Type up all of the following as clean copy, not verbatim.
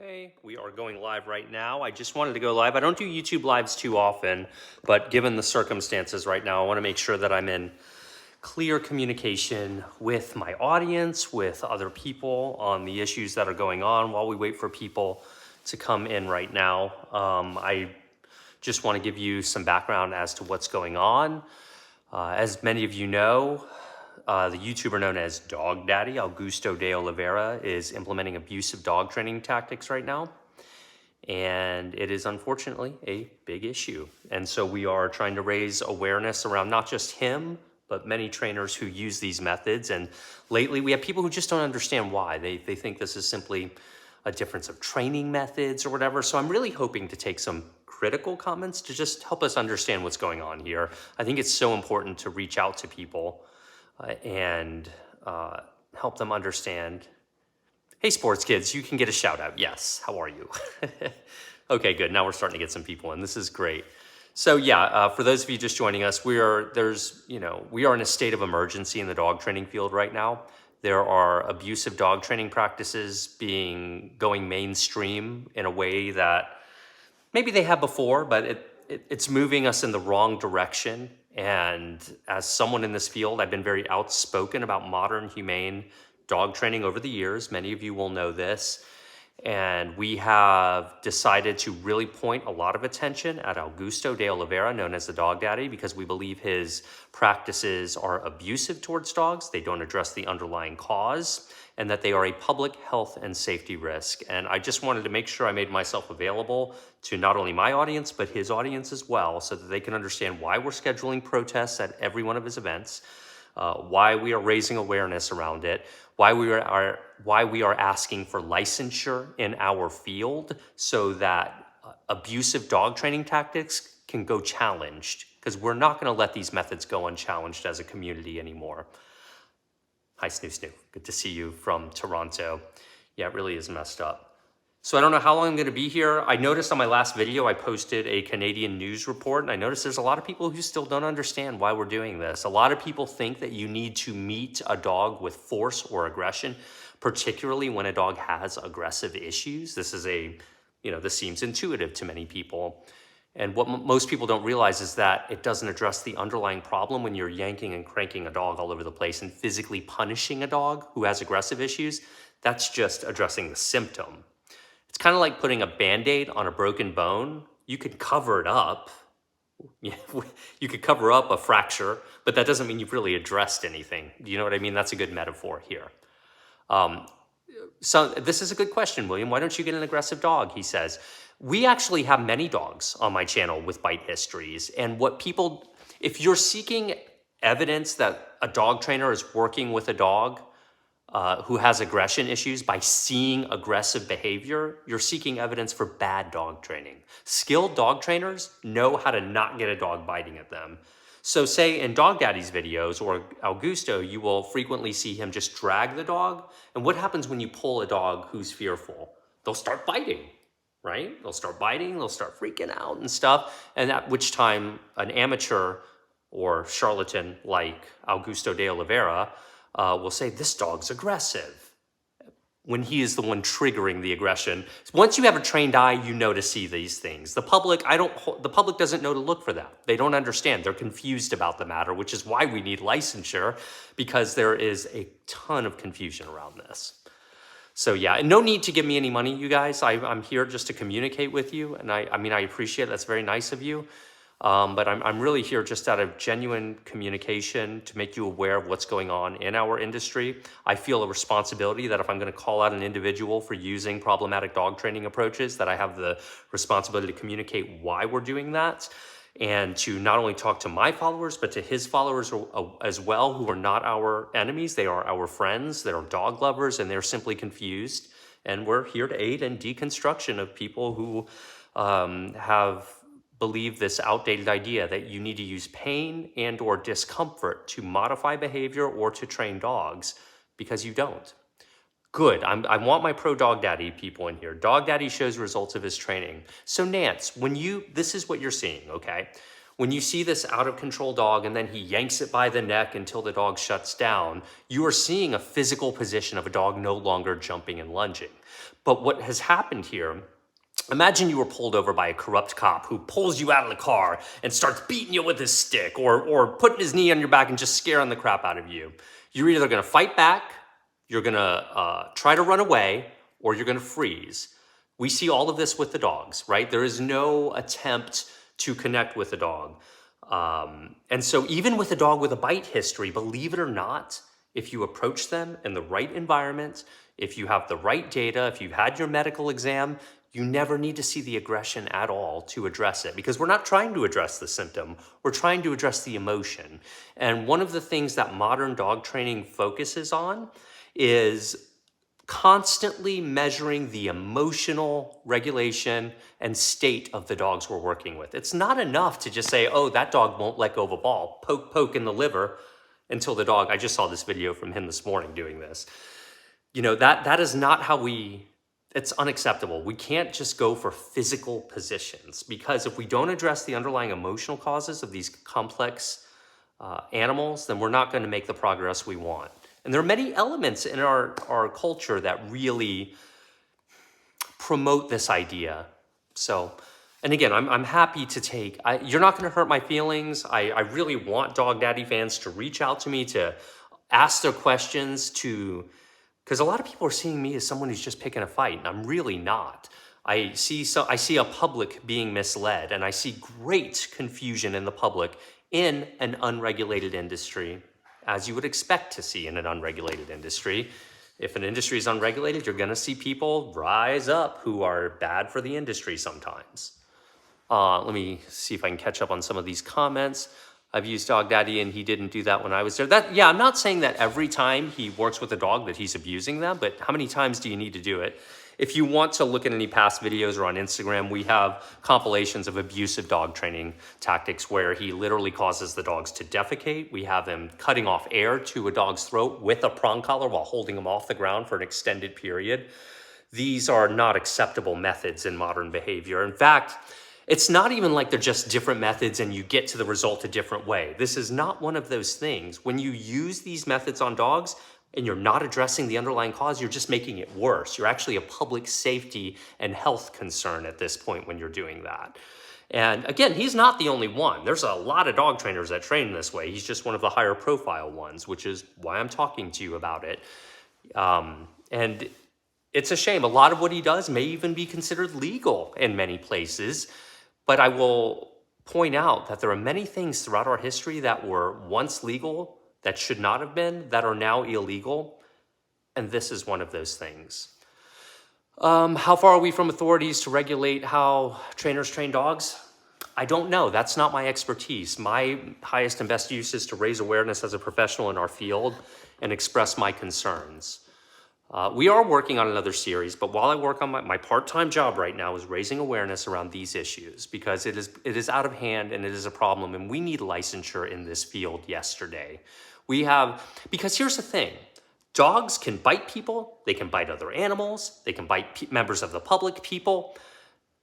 Okay, we are going live right now. I just wanted to go live. I don't do YouTube lives too often, but given the circumstances right now, I want to make sure that I'm in clear communication with my audience, with other people on the issues that are going on while we wait for people to come in right now. I just want to give you some background as to what's going on. As many of you know, the YouTuber known as Dog Daddy, Augusto de Oliveira, is implementing abusive dog training tactics right now. And it is unfortunately a big issue. And so we are trying to raise awareness around not just him, but many trainers who use these methods. And lately we have people who just don't understand why. They think this is simply a difference of training methods or whatever. So I'm really hoping to take some critical comments to just help us understand what's going on here. I think it's so important to reach out to people and help them understand. Hey, sports kids, you can get a shout out. Yes, how are you? Okay, good. Now we're starting to get some people in. This is great. So yeah, for those of you just joining us, we are in a state of emergency in the dog training field right now. There are abusive dog training practices going mainstream in a way that maybe they have before, but it's moving us in the wrong direction. And as someone in this field, I've been very outspoken about modern, humane dog training over the years. Many of you will know this. And we have decided to really point a lot of attention at Augusto de Oliveira, known as the Dog Daddy, because we believe his practices are abusive towards dogs. They don't address the underlying cause, and that they are a public health and safety risk. And I just wanted to make sure I made myself available to not only my audience, but his audience as well, so that they can understand why we're scheduling protests at every one of his events, why we are raising awareness around it, why we are asking for licensure in our field so that abusive dog training tactics can go challenged, because we're not going to let these methods go unchallenged as a community anymore. Hi, Snoo Snoo. Good to see you from Toronto. Yeah, it really is messed up. So I don't know how long I'm going to be here. I noticed on my last video, I posted a Canadian news report, and I noticed there's a lot of people who still don't understand why we're doing this. A lot of people think that you need to meet a dog with force or aggression, particularly when a dog has aggressive issues. This seems intuitive to many people. And what most people don't realize is that it doesn't address the underlying problem when you're yanking and cranking a dog all over the place and physically punishing a dog who has aggressive issues. That's just addressing the symptom. It's kind of like putting a Band-Aid on a broken bone. You could cover it up. You could cover up a fracture, but that doesn't mean you've really addressed anything. Do you know what I mean? That's a good metaphor here. So this is a good question, William. Why don't you get an aggressive dog? He says. We actually have many dogs on my channel with bite histories. And if you're seeking evidence that a dog trainer is working with a dog who has aggression issues by seeing aggressive behavior, you're seeking evidence for bad dog training. Skilled dog trainers know how to not get a dog biting at them. So say in Dog Daddy's videos or Augusto, you will frequently see him just drag the dog. And what happens when you pull a dog who's fearful? They'll start biting, right? They'll start biting, they'll start freaking out and stuff. And at which time an amateur or charlatan like Augusto de Oliveira will say, this dog's aggressive, when he is the one triggering the aggression. Once you have a trained eye, you know to see these things. The public doesn't know to look for that. They don't understand. They're confused about the matter, which is why we need licensure, because there is a ton of confusion around this. So yeah, and no need to give me any money, you guys. I'm here just to communicate with you, and I appreciate it. That's very nice of you. But I'm really here just out of genuine communication to make you aware of what's going on in our industry. I feel a responsibility that if I'm going to call out an individual for using problematic dog training approaches, that I have the responsibility to communicate why we're doing that, and to not only talk to my followers, but to his followers as well, who are not our enemies. They are our friends. They're dog lovers, and they're simply confused. And we're here to aid in deconstruction of people who have believe this outdated idea that you need to use pain and or discomfort to modify behavior or to train dogs, because you don't. Good, I want my pro Dog Daddy people in here. Dog Daddy shows results of his training. So Nance, this is what you're seeing, okay? When you see this out of control dog and then he yanks it by the neck until the dog shuts down, you are seeing a physical position of a dog no longer jumping and lunging. But what has happened here, imagine you were pulled over by a corrupt cop who pulls you out of the car and starts beating you with his stick or putting his knee on your back and just scaring the crap out of you. You're either going to fight back, you're going to try to run away, or you're going to freeze. We see all of this with the dogs, right? There is no attempt to connect with the dog. And so even with a dog with a bite history, believe it or not, if you approach them in the right environment, if you have the right data, if you've had your medical exam, you never need to see the aggression at all to address it, because we're not trying to address the symptom, we're trying to address the emotion. And one of the things that modern dog training focuses on is constantly measuring the emotional regulation and state of the dogs we're working with. It's not enough to just say, oh, that dog won't let go of a ball, poke in the liver until the dog, I just saw this video from him this morning doing this. You know, that is not how it's unacceptable. We can't just go for physical positions, because if we don't address the underlying emotional causes of these complex animals, then we're not going to make the progress we want. And there are many elements in our culture that really promote this idea. So, and again, I'm happy to take, you're not going to hurt my feelings. I really want Dog Daddy fans to reach out to me, to ask their questions, because a lot of people are seeing me as someone who's just picking a fight, and I'm really not. I see a public being misled, and I see great confusion in the public in an unregulated industry, as you would expect to see in an unregulated industry. If an industry is unregulated, you're going to see people rise up who are bad for the industry sometimes. Let me see if I can catch up on some of these comments. I've used Dog Daddy and he didn't do that when I was there. Yeah, I'm not saying that every time he works with a dog that he's abusing them, but how many times do you need to do it? If you want to look at any past videos or on Instagram, we have compilations of abusive dog training tactics where he literally causes the dogs to defecate. We have them cutting off air to a dog's throat with a prong collar while holding them off the ground for an extended period. These are not acceptable methods in modern behavior. In fact, it's not even like they're just different methods and you get to the result a different way. This is not one of those things. When you use these methods on dogs and you're not addressing the underlying cause, you're just making it worse. You're actually a public safety and health concern at this point when you're doing that. And again, he's not the only one. There's a lot of dog trainers that train this way. He's just one of the higher profile ones, which is why I'm talking to you about it. And it's a shame. A lot of what he does may even be considered legal in many places. But I will point out that there are many things throughout our history that were once legal that should not have been, that are now illegal. And this is one of those things. How far are we from authorities to regulate how trainers train dogs? I don't know. That's not my expertise. My highest and best use is to raise awareness as a professional in our field and express my concerns. We are working on another series, but while I work on my part-time job right now is raising awareness around these issues, because it is out of hand and it is a problem, and we need licensure in this field yesterday. Because here's the thing, dogs can bite people, they can bite other animals, they can bite members of the public, people.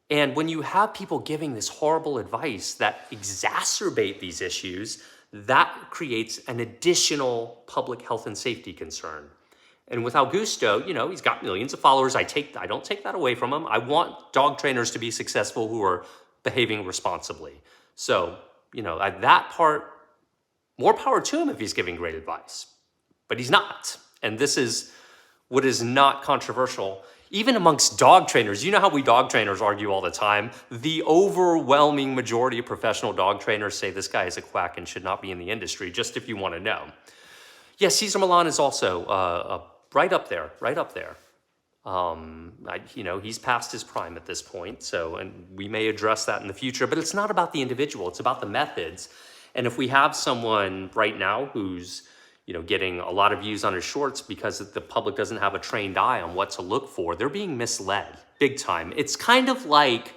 And when you have people giving this horrible advice that exacerbate these issues, that creates an additional public health and safety concern. And with Augusto, you know, he's got millions of followers. I don't take that away from him. I want dog trainers to be successful who are behaving responsibly. So, you know, that part, more power to him if he's giving great advice. But he's not. And this is what is not controversial. Even amongst dog trainers, you know how we dog trainers argue all the time? The overwhelming majority of professional dog trainers say this guy is a quack and should not be in the industry, just if you want to know. Yes, Cesar Millan is also right up there. You know, he's past his prime at this point, and we may address that in the future, but it's not about the individual, it's about the methods. And if we have someone right now who's, you know, getting a lot of views on his shorts because the public doesn't have a trained eye on what to look for, they're being misled big time. It's kind of like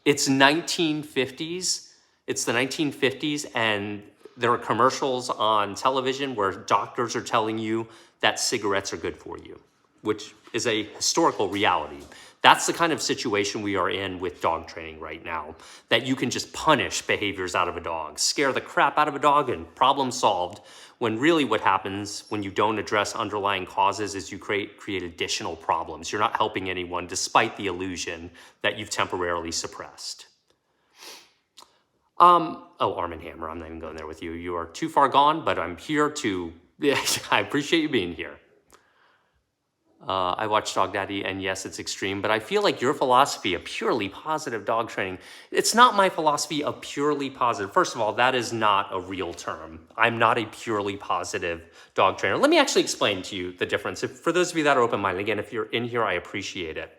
it's 1950s. It's the 1950s, and there are commercials on television where doctors are telling you that cigarettes are good for you, which is a historical reality. That's the kind of situation we are in with dog training right now, that you can just punish behaviors out of a dog, scare the crap out of a dog and problem solved, when really what happens when you don't address underlying causes is you create additional problems. You're not helping anyone despite the illusion that you've temporarily suppressed. Oh, Arm & Hammer, I'm not even going there with you. You are too far gone, but I'm here to, I appreciate you being here. I watch Dog Daddy, and yes, it's extreme, but I feel like your philosophy of purely positive dog training, it's not my philosophy of purely positive. First of all, that is not a real term. I'm not a purely positive dog trainer. Let me actually explain to you the difference. For those of you that are open-minded, again, if you're in here, I appreciate it.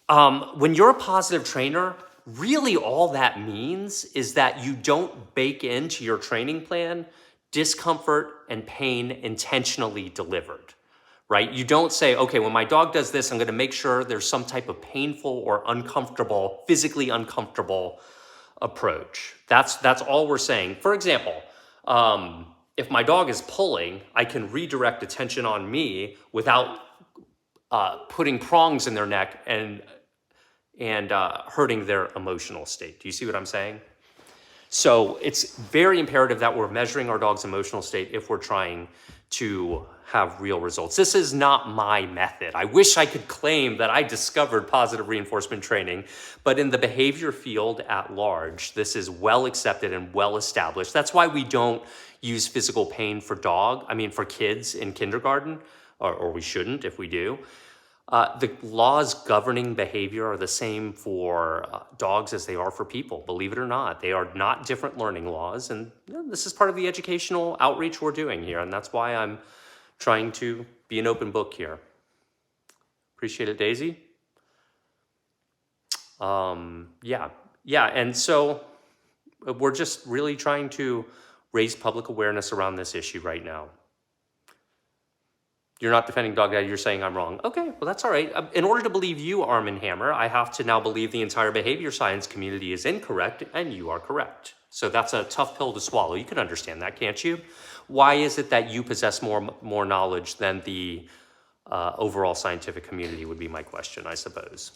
When you're a positive trainer, really all that means is that you don't bake into your training plan discomfort and pain intentionally delivered. Right? You don't say, okay, when my dog does this, I'm going to make sure there's some type of painful or uncomfortable, physically uncomfortable approach. That's all we're saying. For example, if my dog is pulling, I can redirect attention on me without putting prongs in their neck and hurting their emotional state. Do you see what I'm saying? So it's very imperative that we're measuring our dog's emotional state if we're trying to have real results. This is not my method. I wish I could claim that I discovered positive reinforcement training, but in the behavior field at large, this is well accepted and well established. That's why we don't use physical pain for kids in kindergarten, or we shouldn't if we do. The laws governing behavior are the same for dogs as they are for people, believe it or not. They are not different learning laws, and this is part of the educational outreach we're doing here, and that's why I'm trying to be an open book here. Appreciate it, Daisy. Yeah, and so we're just really trying to raise public awareness around this issue right now. You're not defending Dog Daddy, you're saying I'm wrong. Okay, well that's all right. In order to believe you, Arm & Hammer, I have to now believe the entire behavior science community is incorrect and you are correct. So that's a tough pill to swallow. You can understand that, can't you? Why is it that you possess more knowledge than the overall scientific community would be my question, I suppose.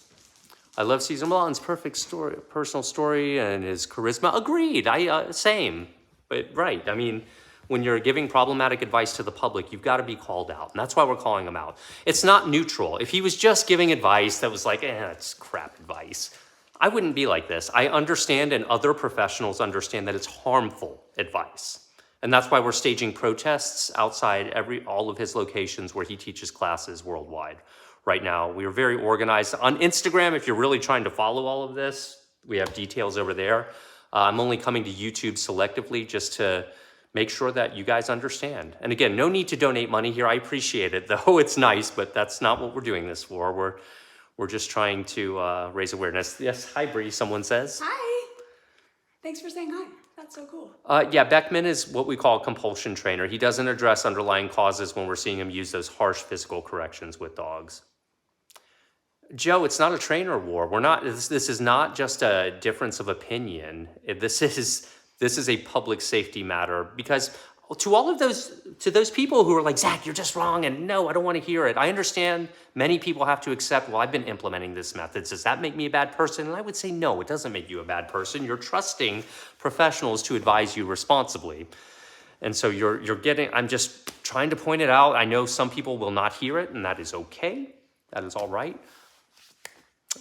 I love Cesar Millan's perfect story, personal story and his charisma. Agreed, same, but right, I mean, when you're giving problematic advice to the public, you've got to be called out. And that's why we're calling him out. It's not neutral. If he was just giving advice that was like, that's crap advice, I wouldn't be like this. I understand, and other professionals understand, that it's harmful advice. And that's why we're staging protests outside all of his locations where he teaches classes worldwide. Right now, we are very organized. On Instagram, if you're really trying to follow all of this, we have details over there. I'm only coming to YouTube selectively just to make sure that you guys understand. And again, no need to donate money here. I appreciate it, though it's nice, but that's not what we're doing this for. We're just trying to raise awareness. Yes, hi, Bree, someone says. Hi. Thanks for saying hi. That's so cool. Yeah, Beckman is what we call a compulsion trainer. He doesn't address underlying causes when we're seeing him use those harsh physical corrections with dogs. Joe, it's not a trainer war. This is not just a difference of opinion. This is a public safety matter, because to those people who are like, Zach, you're just wrong, and no, I don't want to hear it. I understand many people have to accept, well, I've been implementing this method. Does that make me a bad person? And I would say, no, it doesn't make you a bad person. You're trusting professionals to advise you responsibly. And so I'm just trying to point it out. I know some people will not hear it, and that is okay. That is all right.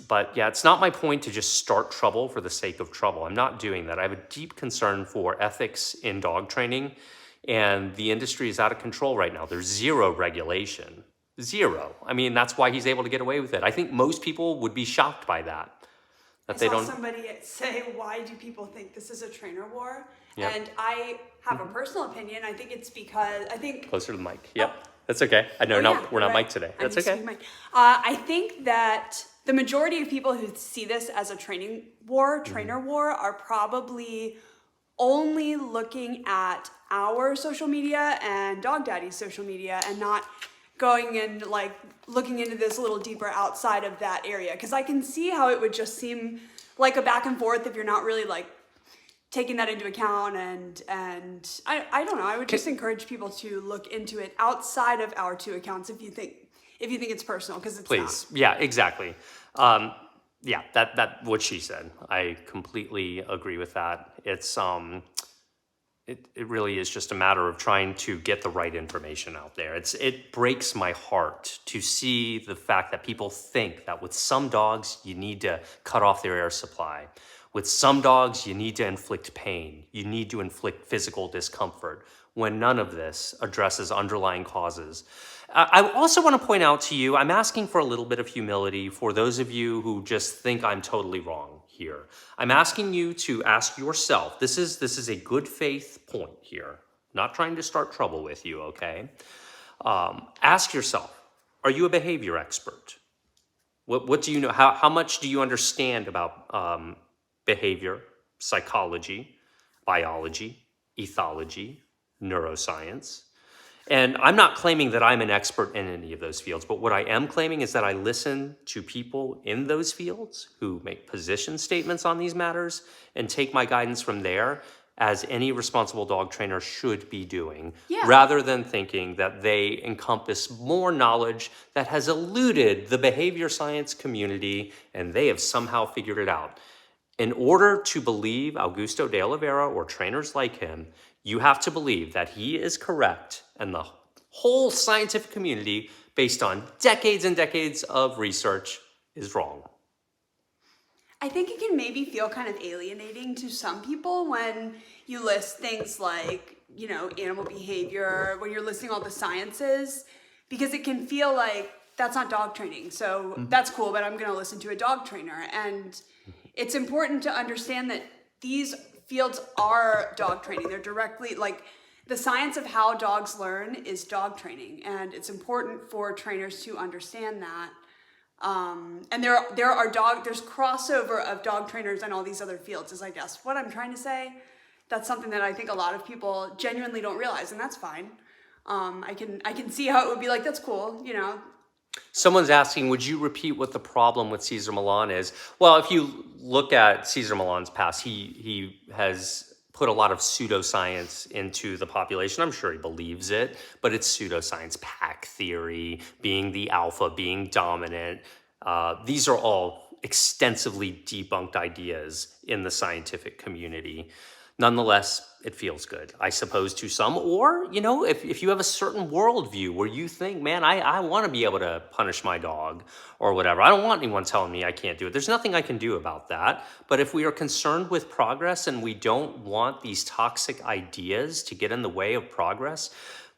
But yeah, it's not my point to just start trouble for the sake of trouble. I'm not doing that. I have a deep concern for ethics in dog training, and the industry is out of control right now. There's zero regulation. Zero. I mean, that's why he's able to get away with it. I think most people would be shocked by that. I saw somebody say, why do people think this is a trainer war? Yep. And I have a personal opinion. I think it's because, Closer to the mic. Yep. Oh. That's okay. I know we're not mic today. That's okay. I think that the majority of people who see this as a trainer war, are probably only looking at our social media and Dog Daddy's social media and not going and looking into this a little deeper outside of that area. Because I can see how it would just seem like a back and forth if you're not really taking that into account, and I don't know. I would just encourage people to look into it outside of our two accounts if you think it's personal, because it's Please. Not. Yeah, exactly. Yeah, that what she said. I completely agree with that. It really is just a matter of trying to get the right information out there. It breaks my heart to see the fact that people think that with some dogs you need to cut off their air supply. With some dogs you need to inflict pain. You need to inflict physical discomfort when none of this addresses underlying causes. I also want to point out to you, I'm asking for a little bit of humility for those of you who just think I'm totally wrong here. I'm asking you to ask yourself, this is a good faith point here, not trying to start trouble with you, okay? Ask yourself, are you a behavior expert? What do you know? How much do you understand about behavior, psychology, biology, ethology, neuroscience? And I'm not claiming that I'm an expert in any of those fields, but what I am claiming is that I listen to people in those fields who make position statements on these matters and take my guidance from there, as any responsible dog trainer should be doing, rather than thinking that they encompass more knowledge that has eluded the behavior science community and they have somehow figured it out. In order to believe Augusto de Oliveira or trainers like him, you have to believe that he is correct and the whole scientific community, based on decades and decades of research, is wrong. I think it can maybe feel kind of alienating to some people when you list things like, animal behavior, when you're listing all the sciences, because it can feel like that's not dog training. So that's cool, but I'm going to listen to a dog trainer. And it's important to understand that these fields are dog training. They're directly, like, the science of how dogs learn is dog training. And it's important for trainers to understand that. And there's crossover of dog trainers and all these other fields, is I guess what I'm trying to say. That's something that I think a lot of people genuinely don't realize, and that's fine. I can see how it would be like, that's cool, Someone's asking, would you repeat what the problem with Cesar Millan is? Well, if you look at Cesar Millan's past, he has put a lot of pseudoscience into the population. I'm sure he believes it, but it's pseudoscience, pack theory, being the alpha, being dominant. These are all extensively debunked ideas in the scientific community. Nonetheless, it feels good, I suppose, to some. Or, if you have a certain worldview where you think, man, I want to be able to punish my dog or whatever. I don't want anyone telling me I can't do it. There's nothing I can do about that. But if we are concerned with progress and we don't want these toxic ideas to get in the way of progress,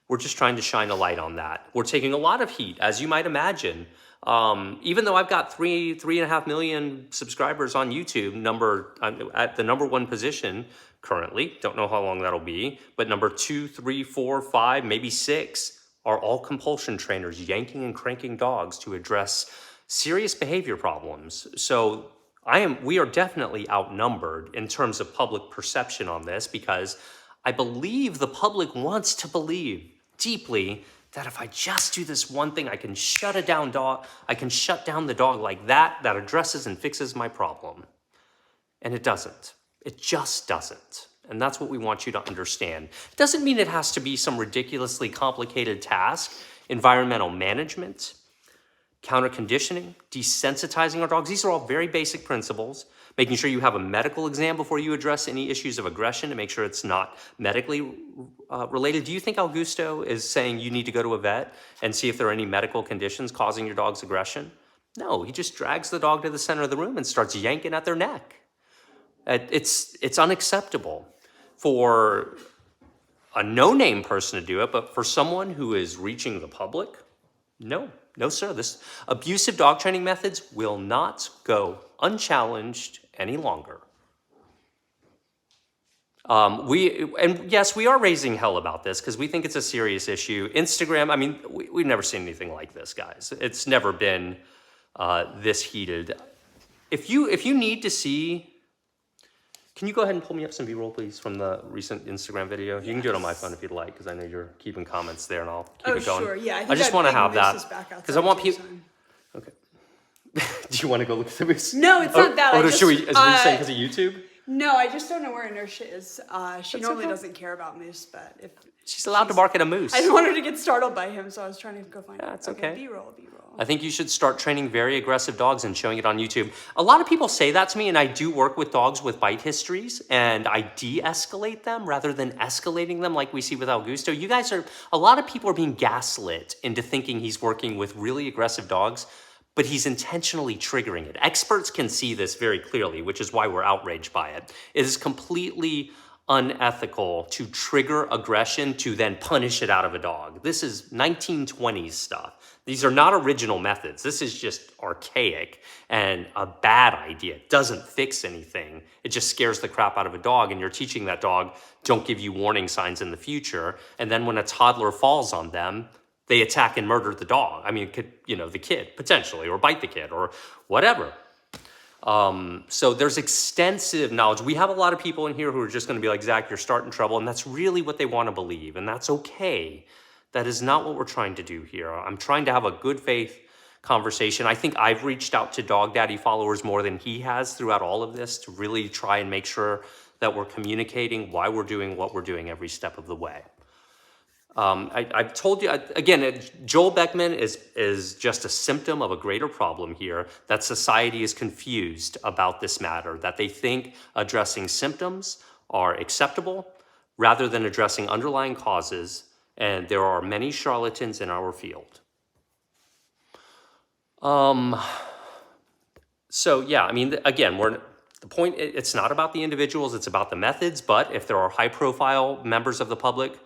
we're just trying to shine a light on that. We're taking a lot of heat, as you might imagine. Even though I've got 3.5 million subscribers on YouTube, I'm at the number one position currently, don't know how long that'll be, but number 2, 3, 4, 5, maybe 6 are all compulsion trainers yanking and cranking dogs to address serious behavior problems. So we are definitely outnumbered in terms of public perception on this, because I believe the public wants to believe deeply that if I just do this one thing, I can shut down the dog like that addresses and fixes my problem. And it doesn't. It just doesn't. And that's what we want you to understand. It doesn't mean it has to be some ridiculously complicated task. Environmental management, counter-conditioning, desensitizing our dogs. These are all very basic principles. Making sure you have a medical exam before you address any issues of aggression to make sure it's not medically related. Do you think Augusto is saying you need to go to a vet and see if there are any medical conditions causing your dog's aggression? No, he just drags the dog to the center of the room and starts yanking at their neck. It's unacceptable for a no-name person to do it, but for someone who is reaching the public, no, sir. This abusive dog training methods will not go unchallenged any longer. Yes, we are raising hell about this because we think it's a serious issue. Instagram, we've never seen anything like this, guys. It's never been this heated. If you need to see, can you go ahead and pull me up some B-roll, please, from the recent Instagram video? You can do it on my phone if you'd like, because I know you're keeping comments there, and I'll keep it going. Sure, yeah. I just want to have that because I want people. Okay. Do you want to go look at the moose? No, it's not that. Should we? Is we saying because of YouTube? No, I just don't know where Inertia is. She normally doesn't care about moose, but if she's allowed to bark at a moose. I didn't want her to get startled by him, so I was trying to go find it. That's okay. B-roll. I think you should start training very aggressive dogs and showing it on YouTube. A lot of people say that to me, and I do work with dogs with bite histories, and I de-escalate them rather than escalating them like we see with Augusto. A lot of people are being gaslit into thinking he's working with really aggressive dogs, but he's intentionally triggering it. Experts can see this very clearly, which is why we're outraged by it. It is completely unethical to trigger aggression to then punish it out of a dog. This is 1920s stuff. These are not original methods. This is just archaic and a bad idea. It doesn't fix anything. It just scares the crap out of a dog, and you're teaching that dog, don't give you warning signs in the future. And then when a toddler falls on them, they attack and murder the dog. I mean, the kid, potentially, or bite the kid, or whatever. So there's extensive knowledge. We have a lot of people in here who are just going to be like, Zach, you're starting trouble. And that's really what they want to believe. And that's okay. That is not what we're trying to do here. I'm trying to have a good faith conversation. I think I've reached out to Dog Daddy followers more than he has throughout all of this to really try and make sure that we're communicating why we're doing what we're doing every step of the way. I've told you, again, Joel Beckman is just a symptom of a greater problem here, that society is confused about this matter, that they think addressing symptoms are acceptable rather than addressing underlying causes, and there are many charlatans in our field. So yeah, I mean, again, the point, it's not about the individuals, it's about the methods, but if there are high-profile members of the public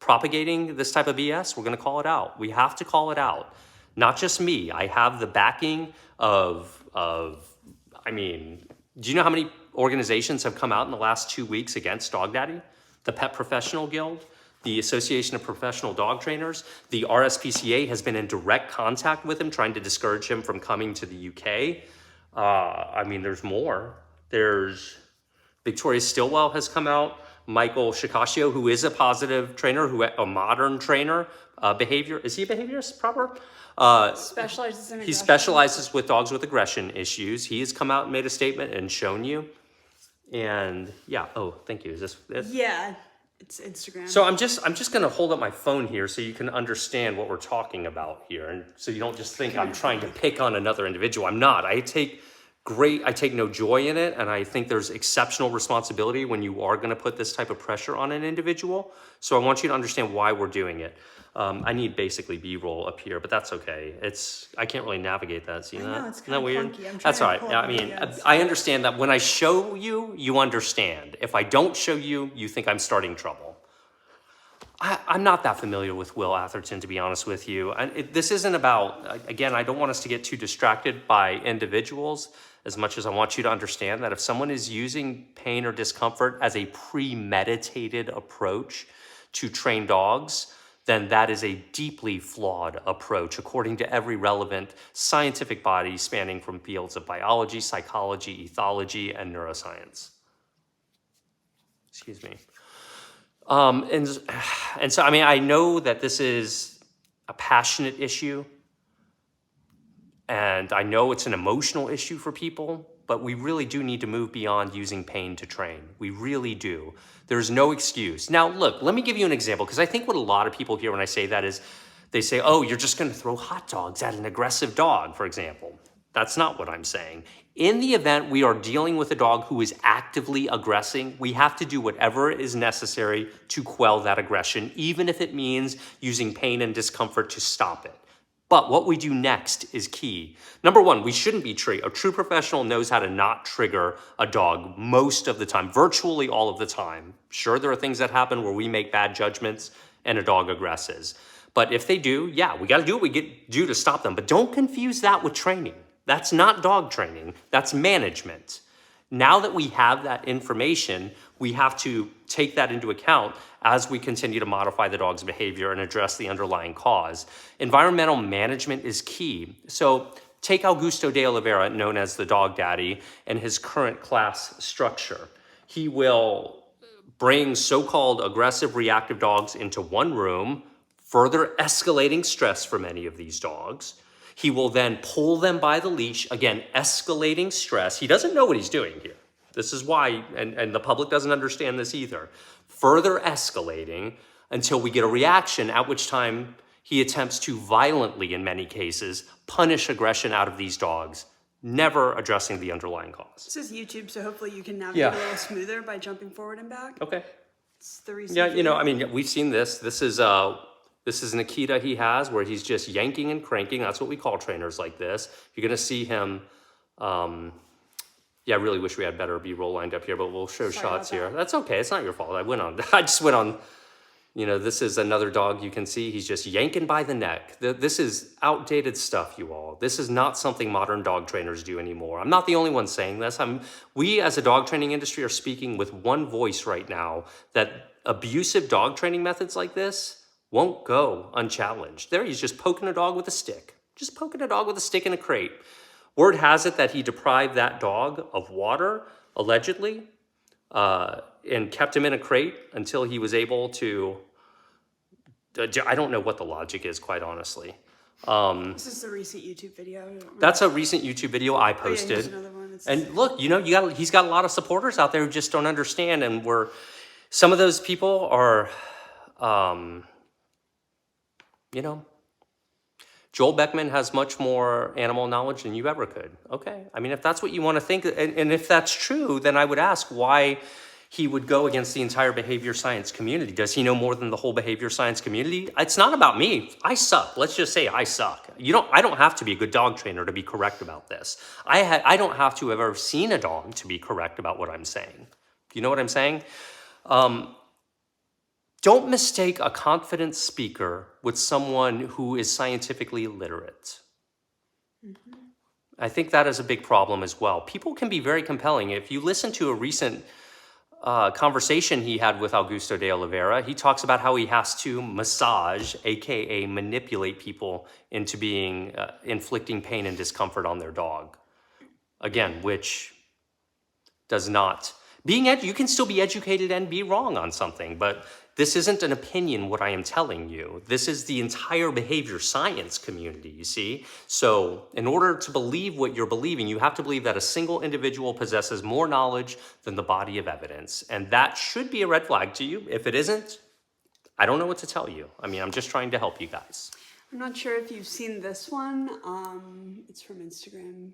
propagating this type of BS, we're going to call it out. We have to call it out. Not just me. I have the backing I mean, do you know how many organizations have come out in the last 2 weeks against Dog Daddy? The Pet Professional Guild, the Association of Professional Dog Trainers, the RSPCA has been in direct contact with him, trying to discourage him from coming to the UK. I mean, there's more. There's Victoria Stilwell has come out. Michael Shikashio, who is a positive trainer, a modern trainer, behavior. Is he a behaviorist proper? Specializes in aggression. He specializes with dogs with aggression issues. He has come out and made a statement and shown you. And yeah, oh, thank you. Is this it? Yeah, it's Instagram. So I'm just gonna hold up my phone here so you can understand what we're talking about here, and so you don't just think I'm trying to pick on another individual. I'm not. I take no joy in it, and I think there's exceptional responsibility when you are gonna put this type of pressure on an individual. So I want you to understand why we're doing it. I need basically B-roll up here, but that's okay. I can't really navigate that. See that? I know, it's Isn't that weird? clunky. That's all right. Yeah, I mean, I understand that when I show you, you understand. If I don't show you, you think I'm starting trouble. I'm not that familiar with Will Atherton, to be honest with you. This isn't about, again, I don't want us to get too distracted by individuals as much as I want you to understand that if someone is using pain or discomfort as a premeditated approach to train dogs, then that is a deeply flawed approach according to every relevant scientific body spanning from fields of biology, psychology, ethology, and neuroscience. Excuse me. And so, I mean, I know that this is a passionate issue, and I know it's an emotional issue for people, but we really do need to move beyond using pain to train. We really do. There's no excuse. Now, look, let me give you an example, because I think what a lot of people hear when I say that is they say, oh, you're just going to throw hot dogs at an aggressive dog, for example. That's not what I'm saying. In the event we are dealing with a dog who is actively aggressing, we have to do whatever is necessary to quell that aggression, even if it means using pain and discomfort to stop it. But what we do next is key. Number one, we shouldn't be a true professional knows how to not trigger a dog most of the time, virtually all of the time. Sure, there are things that happen where we make bad judgments and a dog aggresses. But if they do, yeah, we got to do what we do to stop them. But don't confuse that with training. That's not dog training, that's management. Now that we have that information, we have to take that into account as we continue to modify the dog's behavior and address the underlying cause. Environmental management is key. So take Augusto de Oliveira, known as the Dog Daddy, and his current class structure. He will bring so-called aggressive reactive dogs into one room, further escalating stress for many of these dogs. He will then pull them by the leash, again, escalating stress. He doesn't know what he's doing here. This is why, and the public doesn't understand this either. Further escalating until we get a reaction, at which time He attempts to violently, in many cases, punish aggression out of these dogs, never addressing the underlying cause. This is YouTube, so hopefully you can navigate Yeah. a little smoother by jumping forward and back. Okay. It's the recent Yeah, video. I mean, we've seen this. This is an Akita he has where he's just yanking and cranking. That's what we call trainers like this. You're gonna see him. Yeah, I really wish we had better B-roll lined up here, but we'll show shots here. That's okay. It's not your fault. I just went on. This is another dog you can see. He's just yanking by the neck. This is outdated stuff, you all. This is not something modern dog trainers do anymore. I'm not the only one saying this. We as a dog training industry are speaking with one voice right now that abusive dog training methods like this won't go unchallenged. There he's just poking a dog with a stick. Just poking a dog with a stick in a crate. Word has it that he deprived that dog of water, allegedly, and kept him in a crate until he was able to, I don't know what the logic is, quite honestly. This is a recent YouTube video. That's a recent YouTube video I posted. here's another one. And look, he's got a lot of supporters out there who just don't understand, and some of those people are, Joel Beckman has much more animal knowledge than you ever could. Okay. I mean, if that's what you want to think, and if that's true, then I would ask why he would go against the entire behavior science community. Does he know more than the whole behavior science community? It's not about me. I suck. Let's just say I suck. I don't have to be a good dog trainer to be correct about this. I don't have to have ever seen a dog to be correct about what I'm saying. Do you know what I'm saying? Don't mistake a confident speaker with someone who is scientifically illiterate. Mm-hmm. I think that is a big problem as well. People can be very compelling. If you listen to a recent conversation he had with Augusto de Oliveira, he talks about how he has to massage, aka manipulate people into inflicting pain and discomfort on their dog. Again, which does not... you can still be educated and be wrong on something, but this isn't an opinion, what I am telling you. This is the entire behavior science community, you see? So in order to believe what you're believing, you have to believe that a single individual possesses more knowledge than the body of evidence. And that should be a red flag to you. If it isn't, I don't know what to tell you. I mean, I'm just trying to help you guys. I'm not sure if you've seen this one. It's from Instagram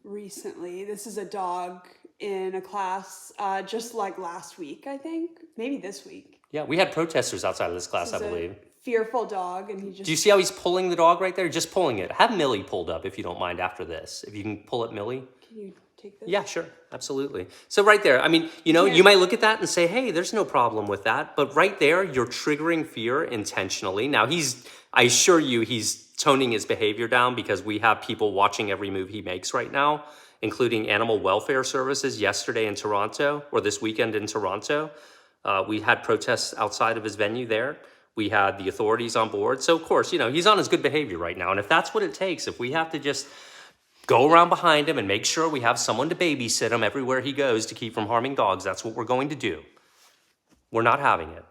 recently. This is a dog in a class just like last week, I think. Maybe this week. Yeah, we had protesters outside of this class, This I is believe. a fearful dog, and he just... Do you see how he's pulling the dog right there? Just pulling it. Have Millie pulled up if you don't mind after this. If you can pull it, Millie. Can you take this? Yeah, sure. Absolutely. So right there, I mean, you might look at that and say, hey, there's no problem with that. But right there, you're triggering fear intentionally. Now, I assure you, he's toning his behavior down because we have people watching every move he makes right now, including animal welfare services yesterday in Toronto, or this weekend in Toronto. We had protests outside of his venue there. We had the authorities on board. So, of course, he's on his good behavior right now. And if that's what it takes, if we have to just go around behind him and make sure we have someone to babysit him everywhere he goes to keep from harming dogs, that's what we're going to do. We're not having it.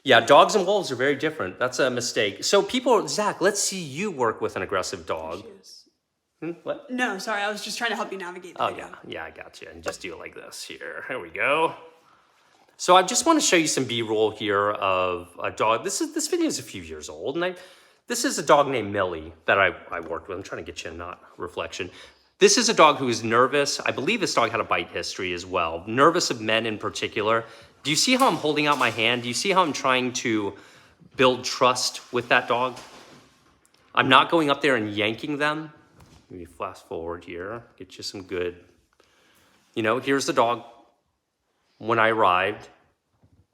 Yeah, dogs and wolves are very different. That's a mistake. So Zach, let's see you work with an aggressive dog. What? No, sorry, I was just trying to help you navigate the video. Yeah, I got you. And just do it like this here. Here we go. So I just want to show you some B-roll here of a dog. This video is a few years old, and this is a dog named Millie that I worked with. I'm trying to get you a not reflection. This is a dog who is nervous. I believe this dog had a bite history as well. Nervous of men in particular. Do you see how I'm holding out my hand? Do you see how I'm trying to build trust with that dog? I'm not going up there and yanking them. Let me fast forward here, get you some good. Here's the dog when I arrived,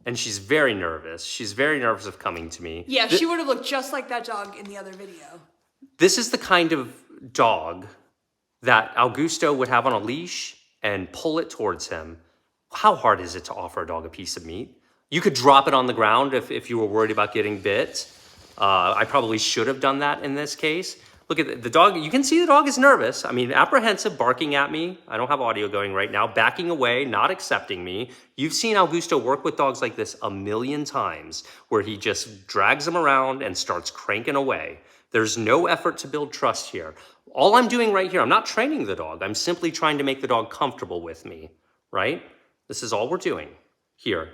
and she's very nervous. She's very nervous of coming to me. Yeah, she would have looked just like that dog in the other video. This is the kind of dog that Augusto would have on a leash and pull it towards him. How hard is it to offer a dog a piece of meat? You could drop it on the ground if you were worried about getting bit. I probably should have done that in this case. Look at the dog. You can see the dog is nervous. I mean, apprehensive, barking at me. I don't have audio going right now. Backing away, not accepting me. You've seen Augusto work with dogs like this a million times, where he just drags them around and starts cranking away. There's no effort to build trust here. All I'm doing right here, I'm not training the dog. I'm simply trying to make the dog comfortable with me, right? This is all we're doing here.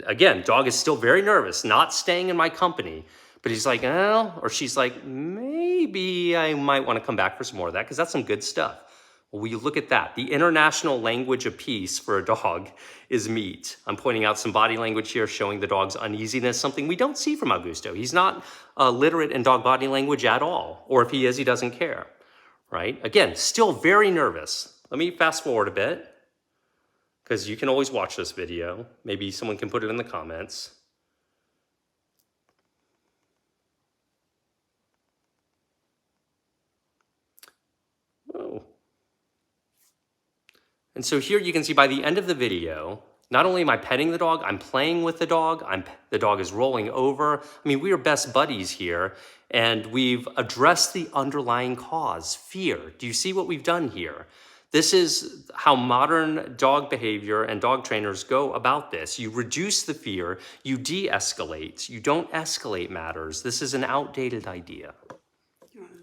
Again, dog is still very nervous, not staying in my company. But he's like, oh, or she's like, maybe I might want to come back for some more of that because that's some good stuff. Well, we look at that. The international language of peace for a dog is meat. I'm pointing out some body language here showing the dog's uneasiness, something we don't see from Augusto. He's not literate in dog body language at all. Or if he is, he doesn't care, right? Again, still very nervous. Let me fast forward a bit because you can always watch this video. Maybe someone can put it in the comments. Oh. And so here you can see by the end of the video, not only am I petting the dog, I'm playing with the dog, the dog is rolling over. I mean, we are best buddies here, and we've addressed the underlying cause, fear. Do you see what we've done here? This is how modern dog behavior and dog trainers go about this. You reduce the fear, you de-escalate, you don't escalate matters. This is an outdated idea.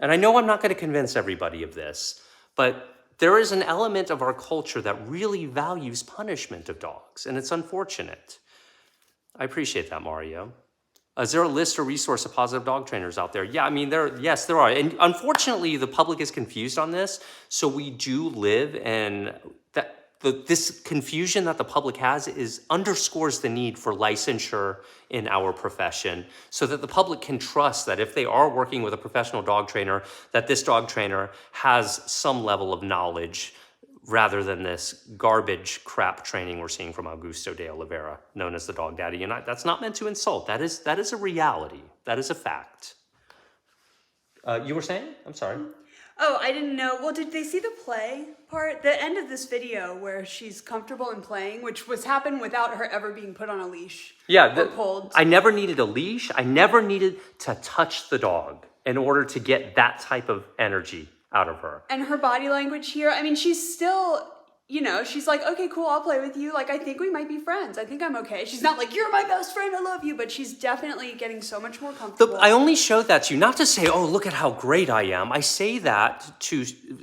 And I know I'm not going to convince everybody of this, but there is an element of our culture that really values punishment of dogs, and it's unfortunate. I appreciate that, Mario. Is there a list or resource of positive dog trainers out there? Yeah, I mean, yes, there are. And unfortunately, the public is confused on this, so we do live in that. This confusion that the public has underscores the need for licensure in our profession so that the public can trust that if they are working with a professional dog trainer, that this dog trainer has some level of knowledge rather than this garbage crap training we're seeing from Augusto de Oliveira, known as the dog daddy. And that's not meant to insult. That is a reality. That is a fact. You were saying? I'm sorry. Oh, I didn't know. Well, did they see the play part? The end of this video where she's comfortable in playing, which was happened without her ever being put on a leash. Yeah, or pulled. I never needed a leash. I never needed to touch the dog in order to get that type of energy out of her. And her body language here, I mean, she's still, she's like, okay, cool, I'll play with you. Like, I think we might be friends. I think I'm okay. She's not like, you're my best friend, I love you. But she's definitely getting so much more comfortable. I only showed that to you, not to say, oh, look at how great I am. I say that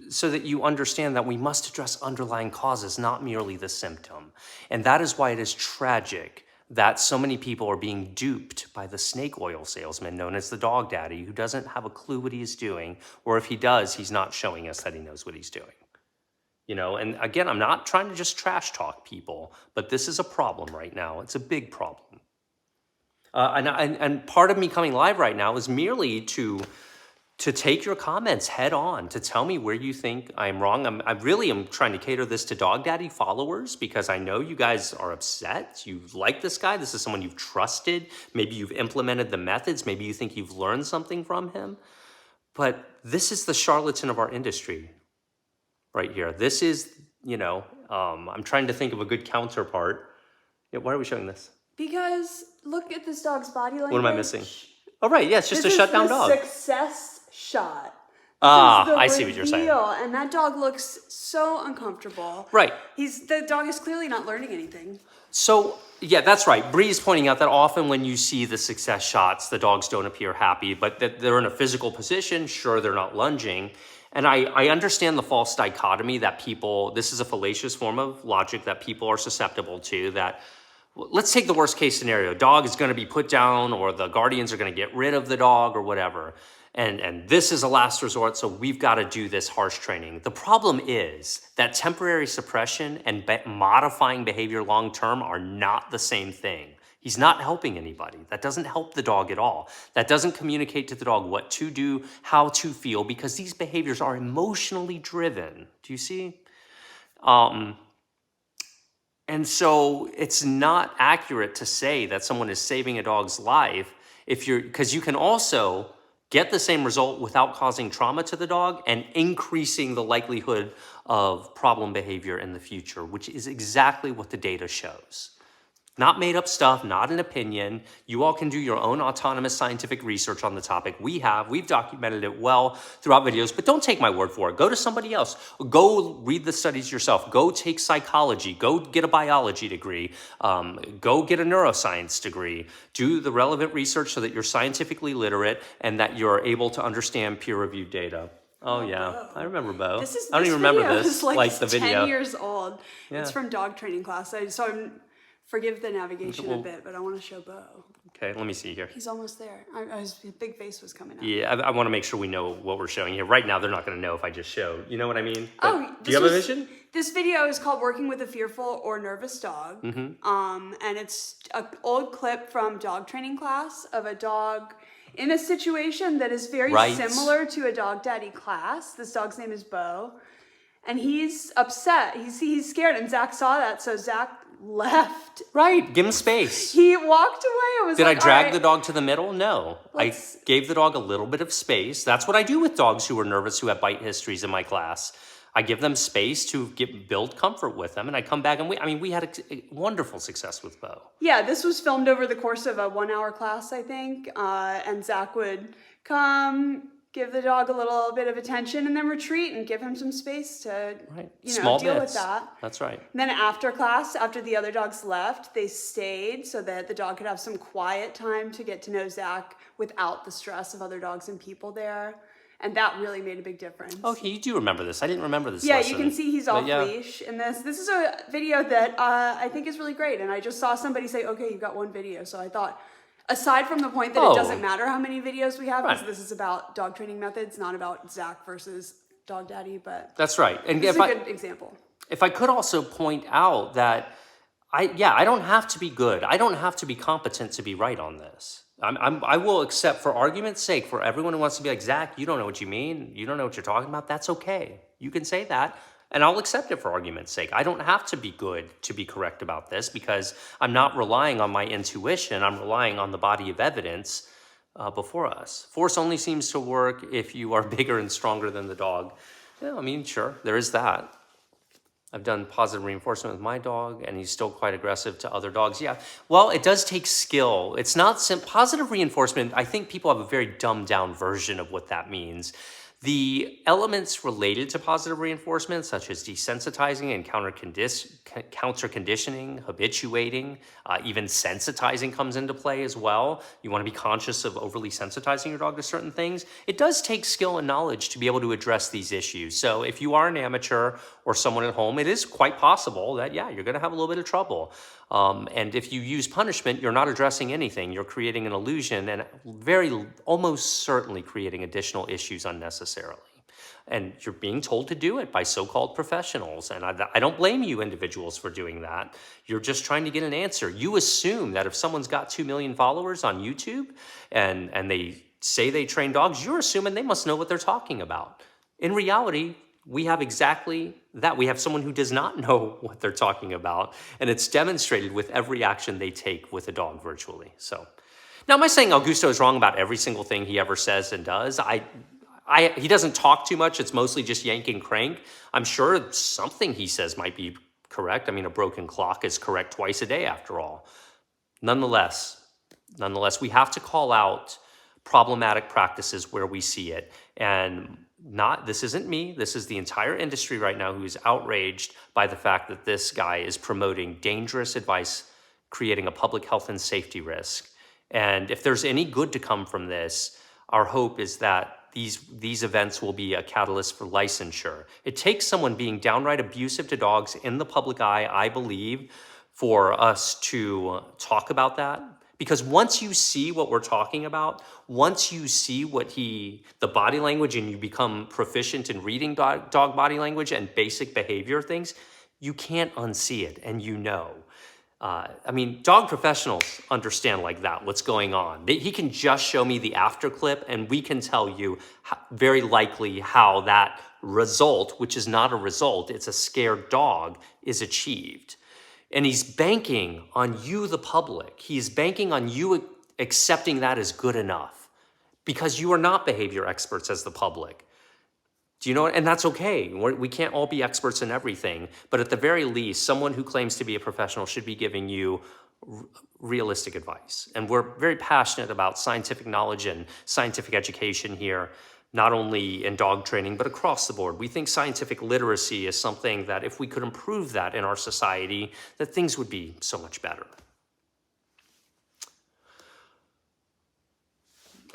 so that you understand that we must address underlying causes, not merely the symptom. And that is why it is tragic that so many people are being duped by the snake oil salesman known as the dog daddy who doesn't have a clue what he's doing, or if he does, he's not showing us that he knows what he's doing. And again, I'm not trying to just trash talk people, but this is a problem right now. It's a big problem. And part of me coming live right now is merely to take your comments head on, to tell me where you think I'm wrong. I really am trying to cater this to Dog Daddy followers because I know you guys are upset. You like this guy. This is someone you've trusted. Maybe you've implemented the methods. Maybe you think you've learned something from him. But this is the charlatan of our industry right here. This is, I'm trying to think of a good counterpart. Yeah, why are we showing this? Because look at this dog's body language. What am I missing? Oh, right. Yeah, it's just a shutdown dog. Success shot. I see what you're saying. And that dog looks so uncomfortable. Right. The dog is clearly not learning anything. So, yeah, that's right. Bree's pointing out that often when you see the success shots, the dogs don't appear happy, but that they're in a physical position. Sure, they're not lunging. And I understand the false dichotomy that this is a fallacious form of logic that people are susceptible to, that let's take the worst case scenario. Dog is going to be put down or the guardians are going to get rid of the dog or whatever. And this is a last resort, so we've got to do this harsh training. The problem is that temporary suppression and modifying behavior long-term are not the same thing. He's not helping anybody. That doesn't help the dog at all. That doesn't communicate to the dog what to do, how to feel, because these behaviors are emotionally driven. Do you see? And so it's not accurate to say that someone is saving a dog's life because you can also get the same result without causing trauma to the dog and increasing the likelihood of problem behavior in the future, which is exactly what the data shows. Not made up stuff, not an opinion. You all can do your own autonomous scientific research on the topic. We've documented it well throughout videos, but don't take my word for it. Go to somebody else. Go read the studies yourself. Go take psychology. Go get a biology degree. Go get a neuroscience degree. Do the relevant research so that you're scientifically literate and that you're able to understand peer-reviewed data. Oh, yeah. Whoa. I remember Bo. I don't even remember this. Like the video. 10 years old. Yeah. It's from dog training class. Forgive the navigation a bit, but I want to show Bo. Okay, let me see here. He's almost there. His big face was coming up. Yeah, I want to make sure we know what we're showing here. Right now, they're not going to know if I just show. You know what I mean? But do you have a vision? This video is called "Working with a Fearful or Nervous Dog," and it's an old clip from dog training class of a dog in a situation that is very similar to a dog daddy class. This dog's name is Bo, and he's upset. He's scared, and Zach saw that, so Zach left. Right, give him space. He walked away. Did I drag the dog to the middle? No. I gave the dog a little bit of space. That's what I do with dogs who are nervous, who have bite histories in my class. I give them space to build comfort with them, and I come back, and we had a wonderful success with Bo. Yeah, this was filmed over the course of a 1-hour class, I think, and Zach would come, give the dog a little bit of attention, and then retreat and give him some space to deal with that. That's right. And then after class, after the other dogs left, they stayed so that the dog could have some quiet time to get to know Zach without the stress of other dogs and people there. And that really made a big difference. Okay, you do remember this. I didn't remember this lesson. lesson. You can see he's off leash in this. This is a video that I think is really great. And I just saw somebody say, okay, you got one video. So I thought, aside from the point that it doesn't matter how many videos we have, because this is about dog training methods, not about Zach versus dog daddy, but that's right. And this is a good example. If I could also point out that I don't have to be good. I don't have to be competent to be right on this. I will accept, for argument's sake, for everyone who wants to be like, Zach, you don't know what you mean. You don't know what you're talking about. That's okay. You can say that, and I'll accept it for argument's sake. I don't have to be good to be correct about this, because I'm not relying on my intuition. I'm relying on the body of evidence before us. Force only seems to work if you are bigger and stronger than the dog. Yeah, I mean, sure, there is that. I've done positive reinforcement with my dog, and he's still quite aggressive to other dogs. Yeah, well, it does take skill. It's not positive reinforcement. I think people have a very dumbed down version of what that means. The elements related to positive reinforcement, such as desensitizing and counter-conditioning, habituating, even sensitizing comes into play as well. You want to be conscious of overly sensitizing your dog to certain things. It does take skill and knowledge to be able to address these issues. So if you are an amateur or someone at home, it is quite possible that, you're going to have a little bit of trouble. And if you use punishment, you're not addressing anything. You're creating an illusion and almost certainly creating additional issues unnecessarily. And you're being told to do it by so-called professionals. And I don't blame you individuals for doing that. You're just trying to get an answer. You assume that if someone's got 2 million followers on YouTube and they say they train dogs, you're assuming they must know what they're talking about. In reality, we have exactly that. We have someone who does not know what they're talking about, and it's demonstrated with every action they take with a dog virtually. So, now am I saying Augusto is wrong about every single thing he ever says and does? He doesn't talk too much. It's mostly just yank and crank. I'm sure something he says might be correct. I mean, a broken clock is correct twice a day after all. Nonetheless, we have to call out problematic practices where we see it. And this isn't me, this is the entire industry right now who is outraged by the fact that this guy is promoting dangerous advice, creating a public health and safety risk. And if there's any good to come from this, our hope is that these events will be a catalyst for licensure. It takes someone being downright abusive to dogs in the public eye, I believe, for us to talk about that. Because once you see what we're talking about, once you see the body language, and you become proficient in reading dog body language and basic behavior things, you can't unsee it, and dog professionals understand like that, what's going on. He can just show me the after clip, and we can tell you very likely how that result, which is not a result, it's a scared dog, is achieved. And he's banking on you, the public. He's banking on you accepting that as good enough, because you are not behavior experts as the public. Do you know what? And that's okay. We can't all be experts in everything, but at the very least, someone who claims to be a professional should be giving you realistic advice. And we're very passionate about scientific knowledge and scientific education here, not only in dog training, but across the board. We think scientific literacy is something that if we could improve that in our society, that things would be so much better.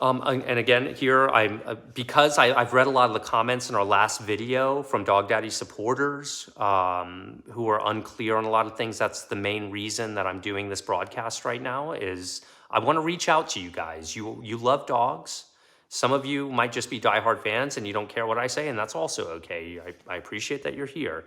And again, here I'm because I've read a lot of the comments in our last video from Dog Daddy supporters who are unclear on a lot of things. That's the main reason that I'm doing this broadcast right now. Is I want to reach out to you guys. You love dogs. Some of you might just be diehard fans and you don't care what I say, and that's also okay. I appreciate that you're here.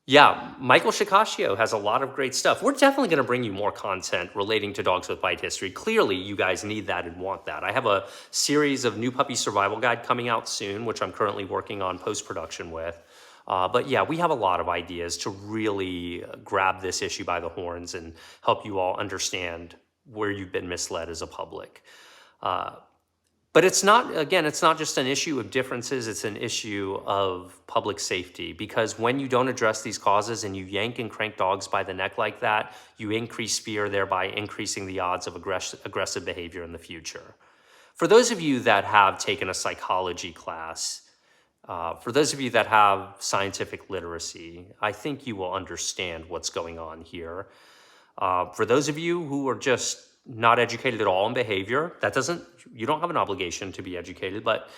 Yeah, Michael Shikashio has a lot of great stuff. We're definitely going to bring you more content relating to dogs with bite history. Clearly, you guys need that and want that. I have a series of new puppy survival guide coming out soon, which I'm currently working on post-production with. But yeah, we have a lot of ideas to really grab this issue by the horns and help you all understand where you've been misled as a public. But it's not, again, it's not just an issue of differences, it's an issue of public safety. Because when you don't address these causes and you yank and crank dogs by the neck like that, you increase fear, thereby increasing the odds of aggressive behavior in the future. For those of you that have taken a psychology class, for those of you that have scientific literacy, I think you will understand what's going on here. For those of you who are just not educated at all in behavior, you don't have an obligation to be educated, but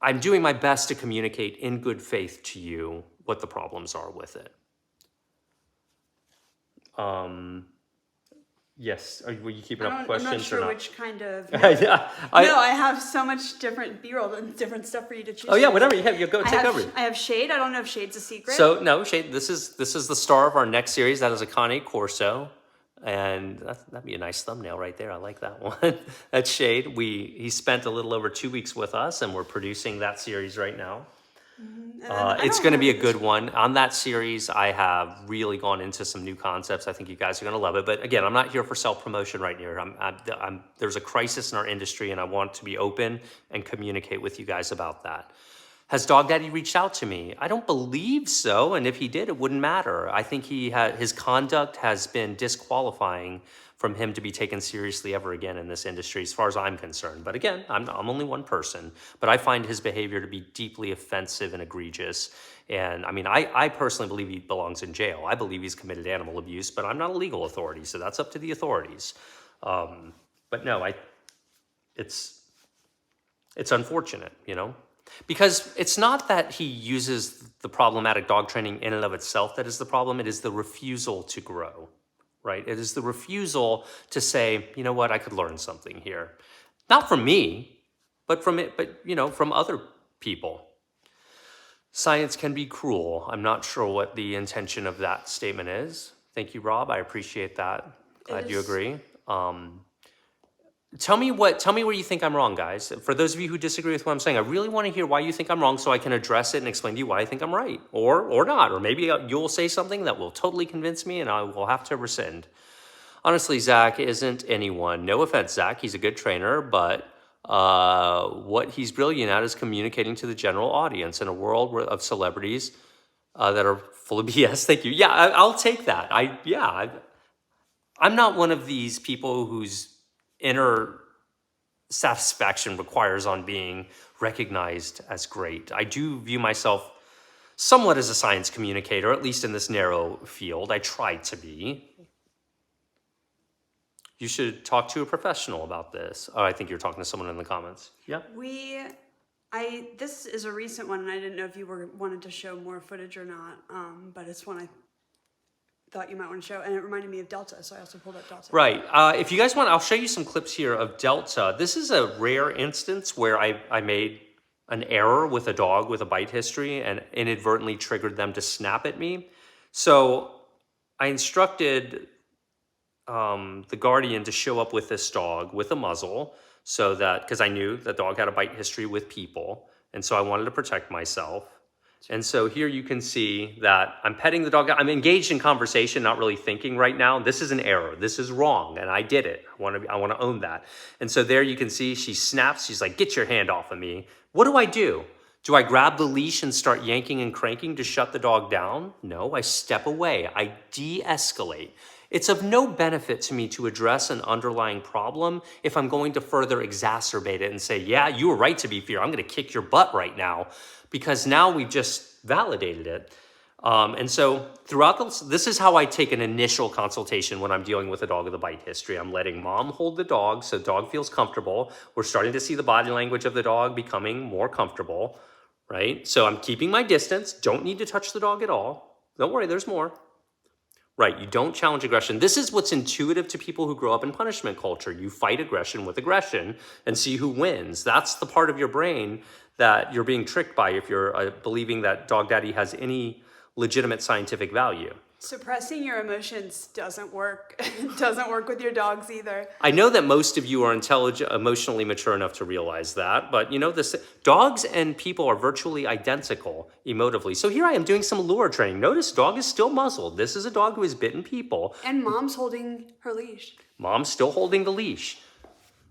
I'm doing my best to communicate in good faith to you what the problems are with it. Yes, were you keeping up with questions? I'm not sure or not? which kind of. Yeah, I have so much different B-roll and different stuff for you to choose. Oh yeah, whatever you have, you go take over. I have Shade. I don't know if Shade's a secret. So no, Shade. This is the star of our next series. That is a Cane Corso. And that'd be a nice thumbnail right there. I like that one. That's Shade. He spent a little over 2 weeks with us, and we're producing that series right now. It's going to be a good one. On that series, I have really gone into some new concepts. I think you guys are going to love it. But again, I'm not here for self-promotion right here. There's a crisis in our industry, and I want to be open and communicate with you guys about that. Has Dog Daddy reached out to me? I don't believe so, and if he did, it wouldn't matter. I think his conduct has been disqualifying from him to be taken seriously ever again in this industry, as far as I'm concerned. But again, I'm only one person, but I find his behavior to be deeply offensive and egregious. And I mean, I personally believe he belongs in jail. I believe he's committed animal abuse, but I'm not a legal authority, so that's up to the authorities. But no, it's unfortunate, you know? Because it's not that he uses the problematic dog training in and of itself that is the problem. It is the refusal to grow, right? It is the refusal to say, you know what, I could learn something here. Not from me, but from other people. Science can be cruel. I'm not sure what the intention of that statement is. Thank you, Rob. I appreciate that. Glad you agree. Tell me where you think I'm wrong, guys. For those of you who disagree with what I'm saying, I really want to hear why you think I'm wrong so I can address it and explain to you why I think I'm right, or not. Or maybe you'll say something that will totally convince me and I will have to rescind. Honestly, Zach isn't anyone. No offense, Zach. He's a good trainer, but what he's brilliant at is communicating to the general audience in a world of celebrities that are full of BS. Thank you. Yeah, I'll take that. I'm not one of these people whose inner satisfaction requires on being recognized as great. I do view myself somewhat as a science communicator, at least in this narrow field. I try to be. You should talk to a professional about this. Oh, I think you're talking to someone in the comments. Yeah. This is a recent one, and I didn't know if you wanted to show more footage or not, but it's one I thought you might want to show, and it reminded me of Delta, so I also pulled up Delta. Right. If you guys want, I'll show you some clips here of Delta. This is a rare instance where I made an error with a dog with a bite history and inadvertently triggered them to snap at me. So I instructed the guardian to show up with this dog with a muzzle, so that, because I knew the dog had a bite history with people, and so I wanted to protect myself. And so here you can see that I'm petting the dog. I'm engaged in conversation, not really thinking right now. This is an error. This is wrong, and I did it. I want to own that. And so there you can see she snaps. She's like, "Get your hand off of me." What do? Do I grab the leash and start yanking and cranking to shut the dog down? No, I step away. I de-escalate. It's of no benefit to me to address an underlying problem if I'm going to further exacerbate it and say, yeah, you were right to be feared. I'm going to kick your butt right now, because now we've just validated it. And so throughout this is how I take an initial consultation when I'm dealing with a dog with a bite history. I'm letting mom hold the dog so the dog feels comfortable. We're starting to see the body language of the dog becoming more comfortable, right? So I'm keeping my distance. Don't need to touch the dog at all. Don't worry, there's more. Right, you don't challenge aggression. This is what's intuitive to people who grow up in punishment culture. You fight aggression with aggression and see who wins. That's the part of your brain that you're being tricked by if you're believing that Dog Daddy has any legitimate scientific value. Suppressing your emotions doesn't work. Doesn't work with your dogs either. I know that most of you are intelligent, emotionally mature enough to realize that, but dogs and people are virtually identical emotively. So here I am doing some lure training. Notice dog is still muzzled. This is a dog who has bitten people. And mom's holding her leash. Mom's still holding the leash,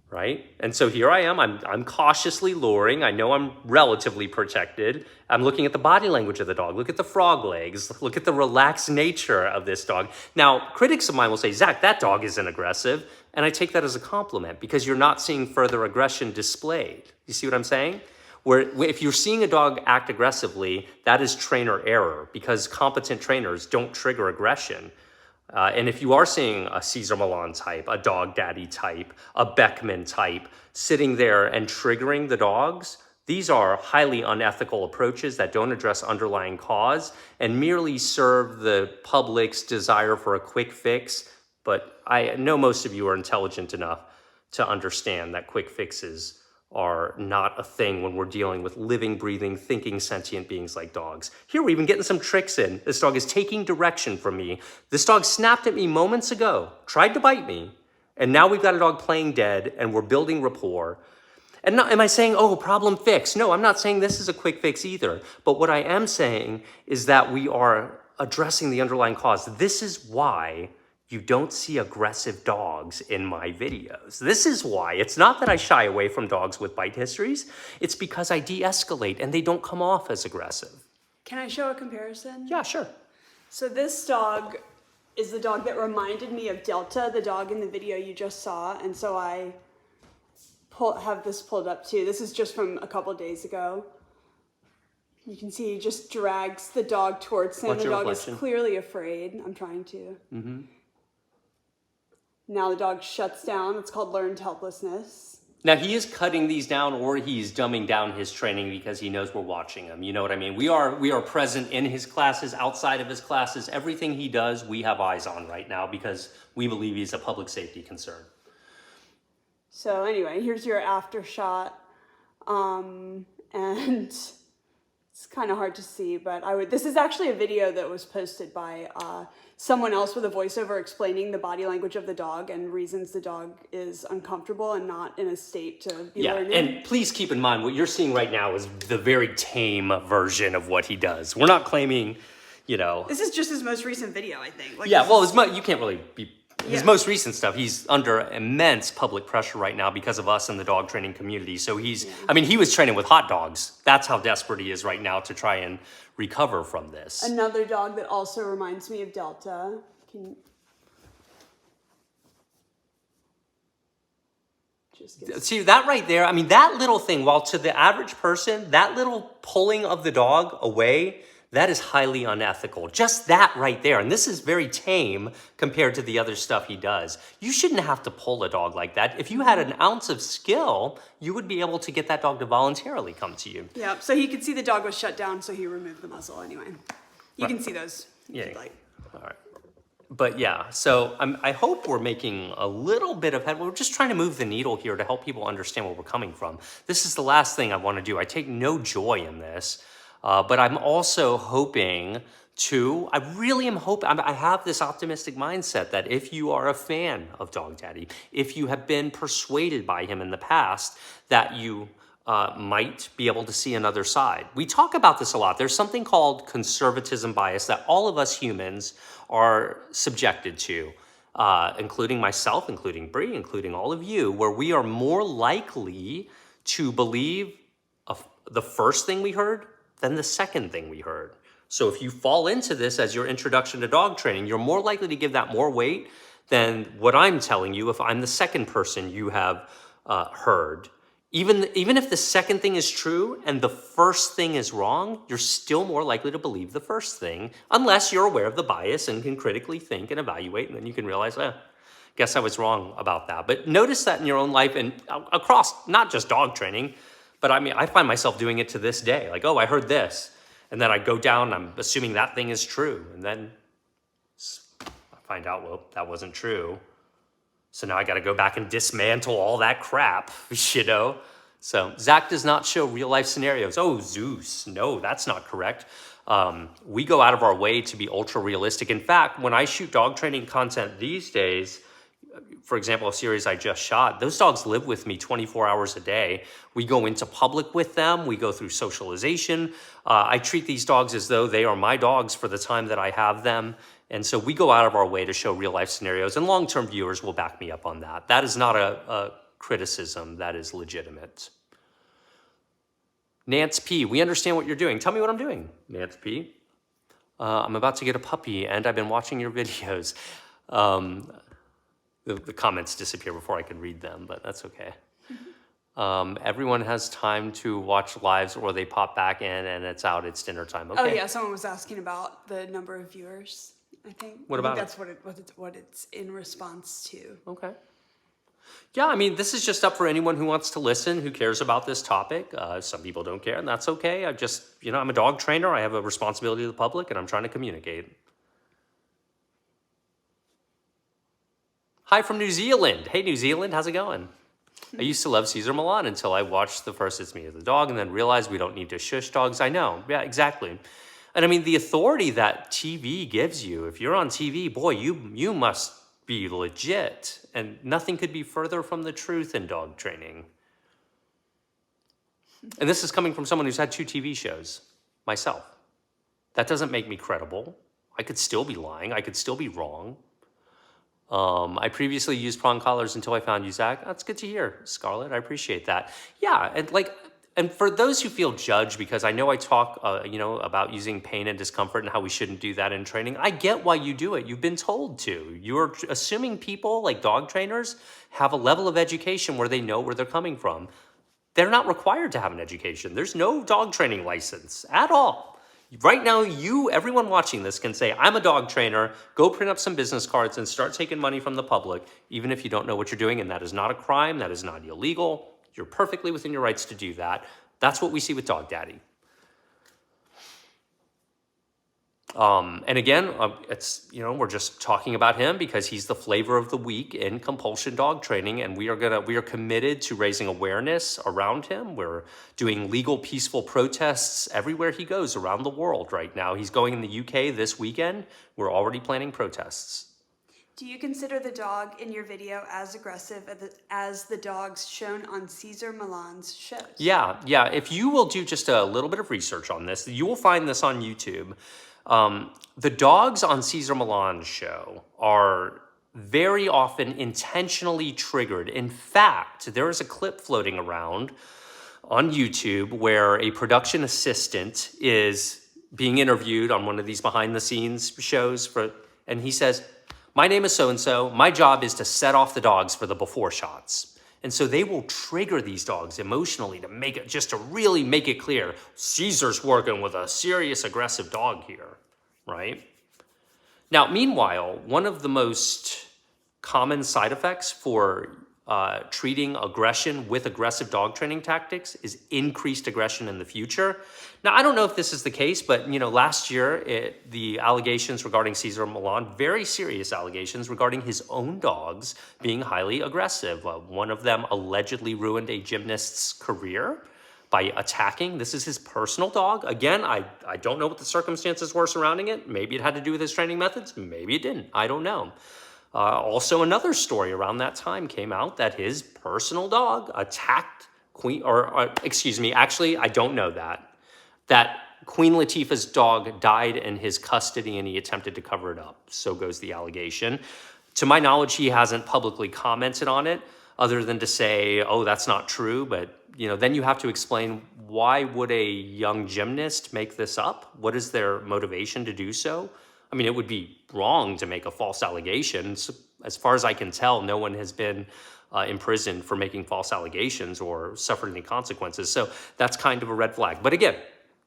right? And so here I am, I'm cautiously luring. I know I'm relatively protected. I'm looking at the body language of the dog. Look at the frog legs. Look at the relaxed nature of this dog. Now, critics of mine will say, Zach, that dog isn't aggressive. And I take that as a compliment because you're not seeing further aggression displayed. You see what I'm saying? Where if you're seeing a dog act aggressively, that is trainer error because competent trainers don't trigger aggression. And if you are seeing a Cesar Millan type, a Dog Daddy type, a Beckman type, sitting there and triggering the dogs, these are highly unethical approaches that don't address underlying cause and merely serve the public's desire for a quick fix. But I know most of you are intelligent enough to understand that quick fixes are not a thing when we're dealing with living, breathing, thinking, sentient beings like dogs. Here we're even getting some tricks in. This dog is taking direction from me. This dog snapped at me moments ago, tried to bite me, and now we've got a dog playing dead and we're building rapport. And am I saying, oh, problem fixed? No, I'm not saying this is a quick fix either. But what I am saying is that we are addressing the underlying cause. This is why you don't see aggressive dogs in my videos. This is why. It's not that I shy away from dogs with bite histories. It's because I de-escalate and they don't come off as aggressive. Can I show a comparison? Yeah, sure. So this dog is the dog that reminded me of Delta, the dog in the video you just saw. And so I have this pulled up too. This is just from a couple days ago. You can see he just drags the dog towards him. What's the your dog reflection? is clearly afraid. I'm trying to. Mm-hmm. Now the dog shuts down. It's called learned helplessness. Now he is cutting these down or he's dumbing down his training because he knows we're watching him. You know what I mean? We are present in his classes, outside of his classes. Everything he does, we have eyes on right now because we believe he's a public safety concern. So anyway, here's your after shot. And it's kind of hard to see, but this is actually a video that was posted by someone else with a voiceover explaining the body language of the dog and reasons the dog is uncomfortable and not in a state to be learning. And please keep in mind, what you're seeing right now is the very tame version of what he does. We're not claiming, This is just his most recent video, I think. You can't really be... His most recent stuff, he's under immense public pressure right now because of us in the dog training community. So he was training with hot dogs. That's how desperate he is right now to try and recover from this. Another dog that also reminds me of Delta. See, that right there, that little thing, while to the average person, that little pulling of the dog away, that is highly unethical. Just that right there. And this is very tame compared to the other stuff he does. You shouldn't have to pull a dog like that. If you had an ounce of skill, you would be able to get that dog to voluntarily come to you. Yeah, so he could see the dog was shut down, so he removed the muzzle anyway. You can see those if you'd like. All right. But yeah, so I hope we're making a little bit of headway. We're just trying to move the needle here to help people understand where we're coming from. This is the last thing I want to do. I take no joy in this. But I'm also hoping I have this optimistic mindset that if you are a fan of Dog Daddy, if you have been persuaded by him in the past, that you might be able to see another side. We talk about this a lot. There's something called conservatism bias that all of us humans are subjected to, including myself, including Bree, including all of you, where we are more likely to believe the first thing we heard than the second thing we heard. So if you fall into this as your introduction to dog training, you're more likely to give that more weight than what I'm telling you if I'm the second person you have heard Even if the second thing is true and the first thing is wrong, you're still more likely to believe the first thing, unless you're aware of the bias and can critically think and evaluate, and then you can realize, guess I was wrong about that. But notice that in your own life and across not just dog training, but I mean, I find myself doing it to this day. Like, oh, I heard this, and then I go down, I'm assuming that thing is true, and then I find out, well, that wasn't true. So now I got to go back and dismantle all that crap, you know? So Zach does not show real life scenarios. Oh, Zeus. No, that's not correct. We go out of our way to be ultra realistic. In fact, when I shoot dog training content these days, for example, a series I just shot, those dogs live with me 24 hours a day. We go into public with them. We go through socialization. I treat these dogs as though they are my dogs for the time that I have them. And so we go out of our way to show real life scenarios, and long-term viewers will back me up on that. That is not a criticism, that is legitimate. Nance P, we understand what you're doing. Tell me what I'm doing, Nance P. I'm about to get a puppy, and I've been watching your videos. The comments disappear before I can read them, but that's okay. Everyone has time to watch lives, or they pop back in and it's out, it's dinner time. Okay. Oh yeah, someone was asking about the number of viewers, I think. What about that's what it's in response to. Okay. Yeah, I mean, this is just up for anyone who wants to listen, who cares about this topic. Some people don't care, and that's okay. I'm a dog trainer. I have a responsibility to the public, and I'm trying to communicate. Hi from New Zealand. Hey, New Zealand, how's it going? I used to love Cesar Millan until I watched the first It's Me as the Dog and then realized we don't need to shush dogs. I know. Yeah, exactly. And I mean, the authority that TV gives you, if you're on TV, boy, you must be legit. And nothing could be further from the truth in dog training. And this is coming from someone who's had 2 TV shows, myself. That doesn't make me credible. I could still be lying. I could still be wrong. I previously used prong collars until I found you, Zach. That's good to hear, Scarlett. I appreciate that. Yeah, and for those who feel judged, because I know I talk, about using pain and discomfort and how we shouldn't do that in training. I get why you do it. You've been told to. You're assuming people like dog trainers have a level of education where they know where they're coming from. They're not required to have an education. There's no dog training license at all. Right now, everyone watching this can say, I'm a dog trainer, go print up some business cards and start taking money from the public, even if you don't know what you're doing, and that is not a crime, that is not illegal. You're perfectly within your rights to do that. That's what we see with Dog Daddy. And again, we're just talking about him because he's the flavor of the week in compulsion dog training, and we are committed to raising awareness around him. We're doing legal, peaceful protests everywhere he goes around the world right now. He's going in the UK this weekend. We're already planning protests. Do you consider the dog in your video as aggressive as the dogs shown on Cesar Millan's shows? Yeah. If you will do just a little bit of research on this, you will find this on YouTube. The dogs on Cesar Millan's show are very often intentionally triggered. In fact, there is a clip floating around on YouTube where a production assistant is being interviewed on one of these behind the scenes shows and he says, my name is so-and-so. My job is to set off the dogs for the before shots. And so they will trigger these dogs emotionally to really make it clear, Caesar's working with a serious aggressive dog here, right? Now, meanwhile, one of the most common side effects for treating aggression with aggressive dog training tactics is increased aggression in the future. Now, I don't know if this is the case, but last year, the allegations regarding Cesar Millan, very serious allegations regarding his own dogs being highly aggressive. One of them allegedly ruined a gymnast's career by attacking. This is his personal dog. Again, I don't know what the circumstances were surrounding it. Maybe it had to do with his training methods. Maybe it didn't. I don't know. Also, another story around that time came out that his personal dog attacked actually, I don't know that Queen Latifah's dog died in his custody and he attempted to cover it up. So goes the allegation. To my knowledge, he hasn't publicly commented on it other than to say, oh, that's not true. But, then you have to explain, why would a young gymnast make this up? What is their motivation to do so? I mean, it would be wrong to make a false allegation. So, as far as I can tell, no one has been imprisoned for making false allegations or suffered any consequences. So that's kind of a red flag. But again,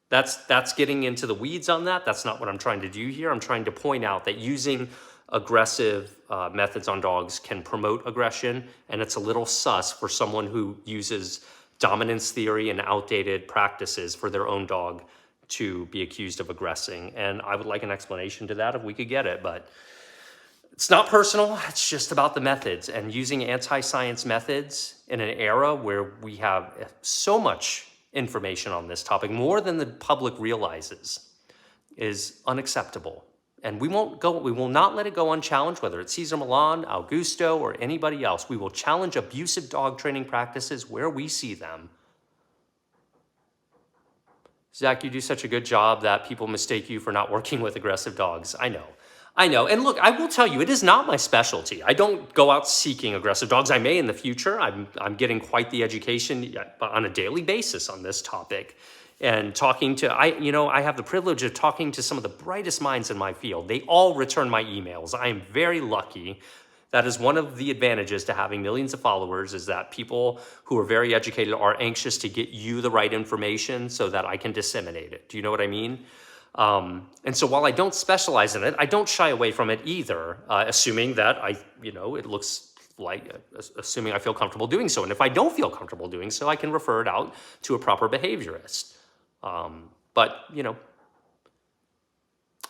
that's getting into the weeds on that. That's not what I'm trying to do here. I'm trying to point out that using aggressive methods on dogs can promote aggression, and it's a little sus for someone who uses dominance theory and outdated practices for their own dog to be accused of aggressing. And I would like an explanation to that if we could get it, but it's not personal. It's just about the methods, and using anti-science methods in an era where we have so much information on this topic, more than the public realizes, is unacceptable. And we will not let it go unchallenged, whether it's Cesar Millan, Augusto, or anybody else. We will challenge abusive dog training practices where we see them. Zach, you do such a good job that people mistake you for not working with aggressive dogs. I know. And look, I will tell you, it is not my specialty. I don't go out seeking aggressive dogs. I may in the future. I'm getting quite the education on a daily basis on this topic. And talking to, I have the privilege of talking to some of the brightest minds in my field. They all return my emails. I am very lucky. That is one of the advantages to having millions of followers, is that people who are very educated are anxious to get you the right information so that I can disseminate it. Do you know what I mean? And so while I don't specialize in it, I don't shy away from it either, assuming that it looks like, assuming I feel comfortable doing so. And if I don't feel comfortable doing so, I can refer it out to a proper behaviorist. But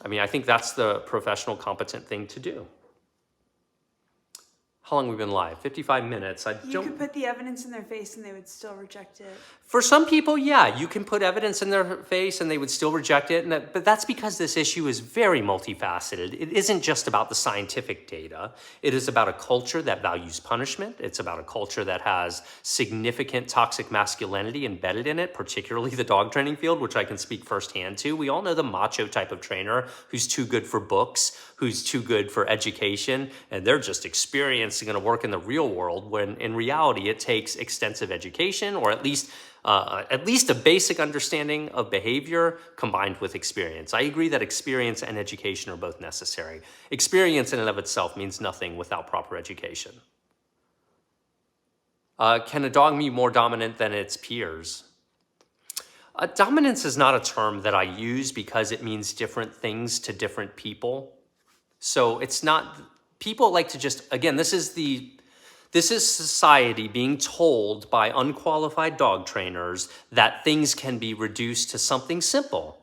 I think that's the professional, competent thing to do. How long have we been live? 55 minutes. You could put the evidence in their face and they would still reject it. For some people, yeah, you can put evidence in their face and they would still reject it. But that's because this issue is very multifaceted. It isn't just about the scientific data. It is about a culture that values punishment. It's about a culture that has significant toxic masculinity embedded in it, particularly the dog training field, which I can speak firsthand to. We all know the macho type of trainer who's too good for books, who's too good for education, and they're just experiencing going to work in the real world, when in reality it takes extensive education, or at least a basic understanding of behavior combined with experience. I agree that experience and education are both necessary. Experience in and of itself means nothing without proper education. Can a dog be more dominant than its peers? Dominance is not a term that I use because it means different things to different people. So it's not, people like to just, again, this is society being told by unqualified dog trainers that things can be reduced to something simple,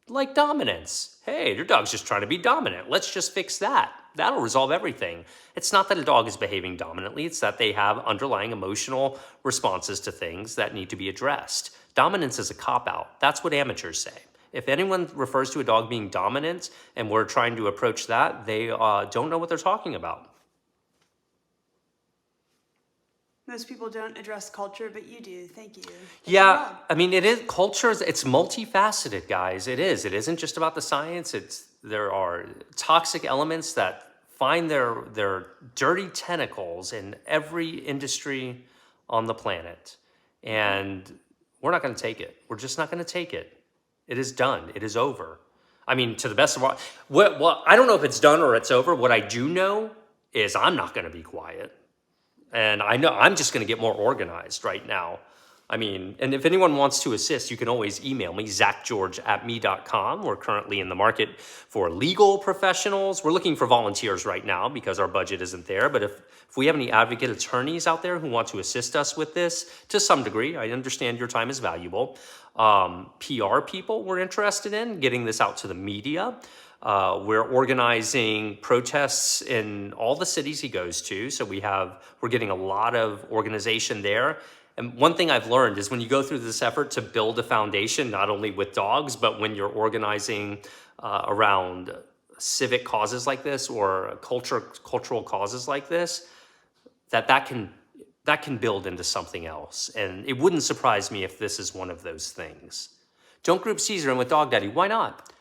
like dominance. Hey, your dog's just trying to be dominant. Let's just fix that. That'll resolve everything. It's not that a dog is behaving dominantly. It's that they have underlying emotional responses to things that need to be addressed. Dominance is a cop-out. That's what amateurs say. If anyone refers to a dog being dominant and we're trying to approach that, they don't know what they're talking about. Most people don't address culture, but you do. Thank you. Yeah, it is, culture, it's multifaceted, guys. It is. It isn't just about the science. There are toxic elements that find their dirty tentacles in every industry on the planet. And we're not going to take it. We're just not going to take it. It is done. It is over. To the best of our... Well, I don't know if it's done or it's over. What I do know is I'm not going to be quiet. And I know I'm just going to get more organized right now. And if anyone wants to assist, you can always email me, zachgeorge@me.com. We're currently in the market for legal professionals. We're looking for volunteers right now because our budget isn't there. But if we have any advocate attorneys out there who want to assist us with this to some degree, I understand your time is valuable. PR people we're interested in getting this out to the media. We're organizing protests in all the cities he goes to. So we're getting a lot of organization there. And one thing I've learned is when you go through this effort to build a foundation, not only with dogs, but when you're organizing around civic causes like this or cultural causes like this, that can build into something else. And it wouldn't surprise me if this is one of those things. Don't group Caesar in with Dog Daddy. Why not?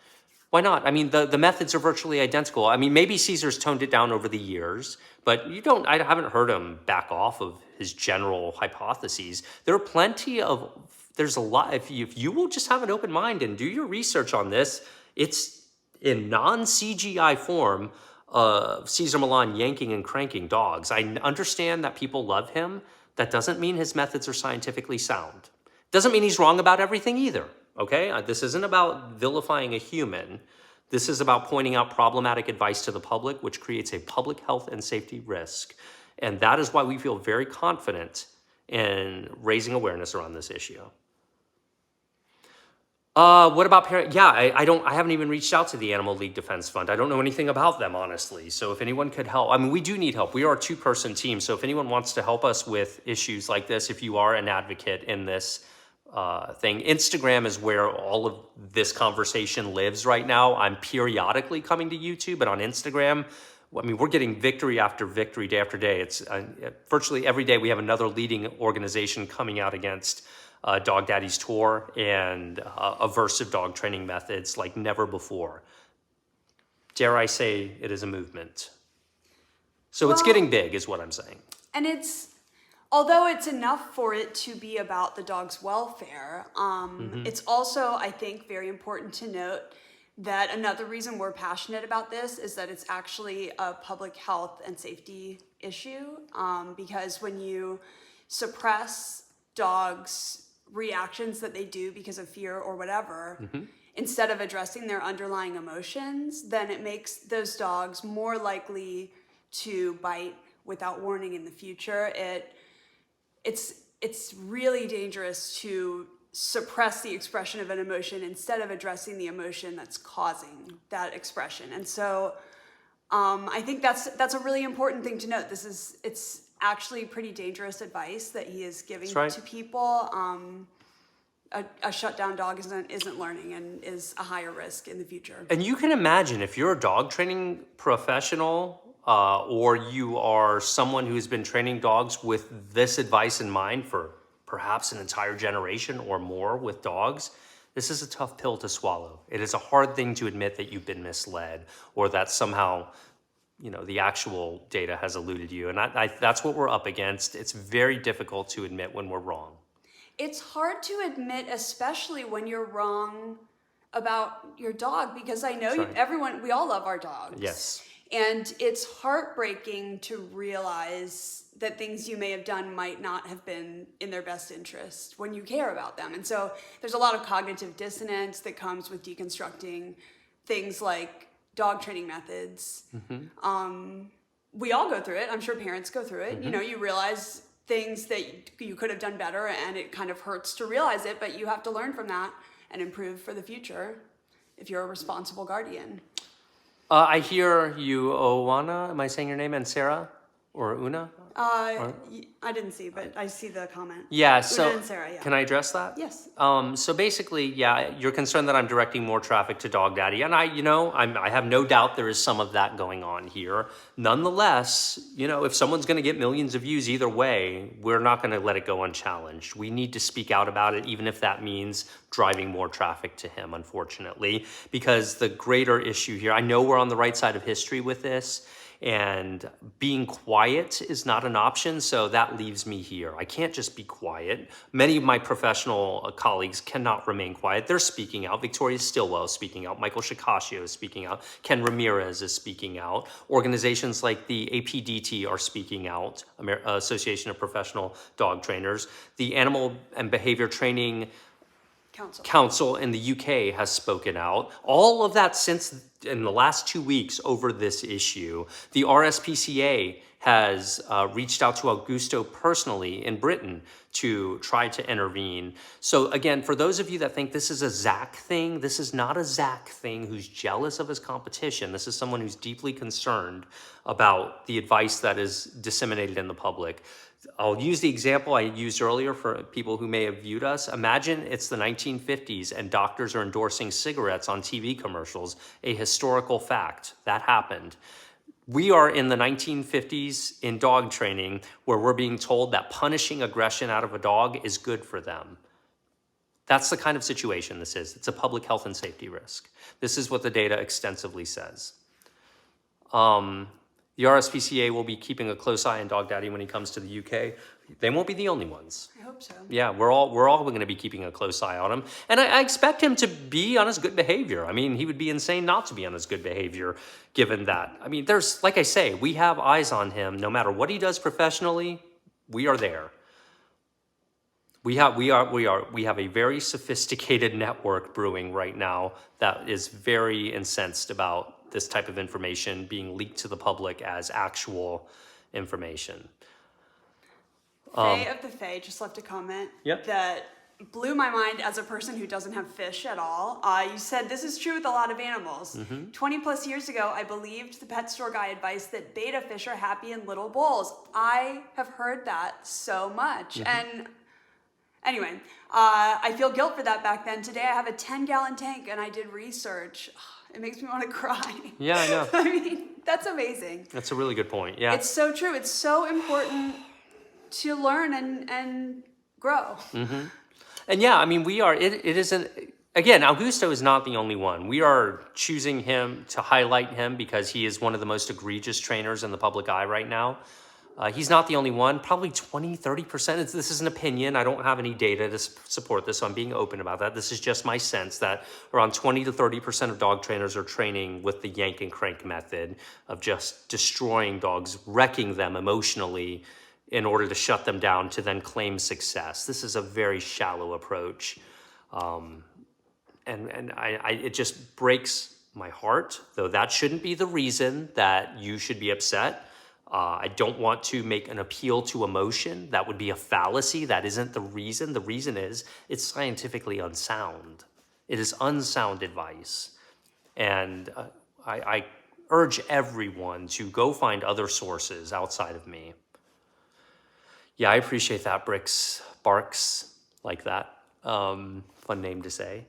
Why not? The methods are virtually identical. Maybe Caesar's toned it down over the years, but I haven't heard him back off of his general hypotheses. There's a lot, if you will just have an open mind and do your research on this, it's in non-CGI form, Cesar Millan yanking and cranking dogs. I understand that people love him. That doesn't mean his methods are scientifically sound. Doesn't mean he's wrong about everything either, okay? This isn't about vilifying a human. This is about pointing out problematic advice to the public, which creates a public health and safety risk. And that is why we feel very confident in raising awareness around this issue. What about parent? Yeah, I haven't even reached out to the Animal League Defense Fund. I don't know anything about them, honestly. So if anyone could help, I mean, we do need help. We are a 2-person team. So if anyone wants to help us with issues like this, if you are an advocate in this thing, Instagram is where all of this conversation lives right now. I'm periodically coming to YouTube, but on Instagram, I mean, we're getting victory after victory, day after day. It's virtually every day we have another leading organization coming out against Dog Daddy's Tour and aversive dog training methods like never before. Dare I say it is a movement. So it's getting big is what I'm saying. And although it's enough for it to be about the dog's welfare, it's also, I think, very important to note that another reason we're passionate about this is that it's actually a public health and safety issue, because when you suppress dogs' reactions that they do because of fear or whatever, instead of addressing their underlying emotions, then it makes those dogs more likely to bite without warning in the future. It's really dangerous to suppress the expression of an emotion instead of addressing the emotion that's causing that expression. And so I think that's a really important thing to note. It's actually pretty dangerous advice that he is giving to people. A shutdown dog isn't learning and is a higher risk in the future. And you can imagine if you're a dog training professional or you are someone who's been training dogs with this advice in mind for perhaps an entire generation or more with dogs, this is a tough pill to swallow. It is a hard thing to admit that you've been misled or that somehow, you know, the actual data has eluded you. And that's what we're up against. It's very difficult to admit when we're wrong. It's hard to admit, especially when you're wrong about your dog, because I know we all love our dogs. Yes. And it's heartbreaking to realize that things you may have done might not have been in their best interest when you care about them. And so there's a lot of cognitive dissonance that comes with deconstructing things like dog training methods. We all go through it. I'm sure parents go through it. You know, you realize things that you could have done better, and it kind of hurts to realize it, but you have to learn from that and improve for the future if you're a responsible guardian. I hear you, Owana, am I saying your name, and Sarah or Una? I didn't see, but I see the comment. Yeah, Una so and Sarah, yeah. Can I address that? Yes. So basically, yeah, you're concerned that I'm directing more traffic to Dog Daddy, and I have no doubt there is some of that going on here. Nonetheless, you know, if someone's going to get millions of views either way, we're not going to let it go unchallenged. We need to speak out about it, even if that means driving more traffic to him, unfortunately, because the greater issue here, I know we're on the right side of history with this, and being quiet is not an option, so that leaves me here. I can't just be quiet. Many of my professional colleagues cannot remain quiet. They're speaking out. Victoria Stilwell is speaking out. Michael Shikashio is speaking out. Ken Ramirez is speaking out. Organizations like the APDT are speaking out, Association of Professional Dog Trainers. The Animal and Behavior Training Council in the UK has spoken out. All of that since in the last 2 weeks over this issue. The RSPCA has reached out to Augusto personally in Britain to try to intervene. So again, for those of you that think this is a Zach thing, this is not a Zach thing who's jealous of his competition. This is someone who's deeply concerned about the advice that is disseminated in the public. I'll use the example I used earlier for people who may have viewed us. Imagine it's the 1950s and doctors are endorsing cigarettes on TV commercials, a historical fact. That happened. We are in the 1950s in dog training where we're being told that punishing aggression out of a dog is good for them. That's the kind of situation this is. It's a public health and safety risk. This is what the data extensively says. The RSPCA will be keeping a close eye on Dog Daddy when he comes to the UK. They won't be the only ones. I hope so. Yeah, we're all going to be keeping a close eye on him, and I expect him to be on his good behavior. I mean, he would be insane not to be on his good behavior, given that. I mean, there's, like I say, we have eyes on him. No matter what he does professionally, we are there. We have a very sophisticated network brewing right now that is very incensed about this type of information being leaked to the public as actual information. Faye of the Faye just left a comment that blew my mind as a person who doesn't have fish at all. You said, this is true with a lot of animals. 20 plus years ago, I believed the pet store guy advice that betta fish are happy in little bowls. I have heard that so much. And anyway, I feel guilt for that back then. Today I have a 10-gallon tank and I did research. It makes me want to cry. Yeah, I know. I mean, that's amazing. That's a really good point. Yeah. It's so true. It's so important to learn and grow. And yeah, I mean, it isn't, again, Augusto is not the only one. We are choosing him to highlight him because he is one of the most egregious trainers in the public eye right now. He's not the only one. Probably 20, 30%. This is an opinion. I don't have any data to support this, so I'm being open about that. This is just my sense that around 20 to 30% of dog trainers are training with the yank and crank method of just destroying dogs, wrecking them emotionally in order to shut them down to then claim success. This is a very shallow approach. It just breaks my heart, though that shouldn't be the reason that you should be upset. I don't want to make an appeal to emotion. That would be a fallacy. That isn't the reason. The reason is it's scientifically unsound. It is unsound advice. And I urge everyone to go find other sources outside of me. Yeah, I appreciate that. Barks, like that. Fun name to say.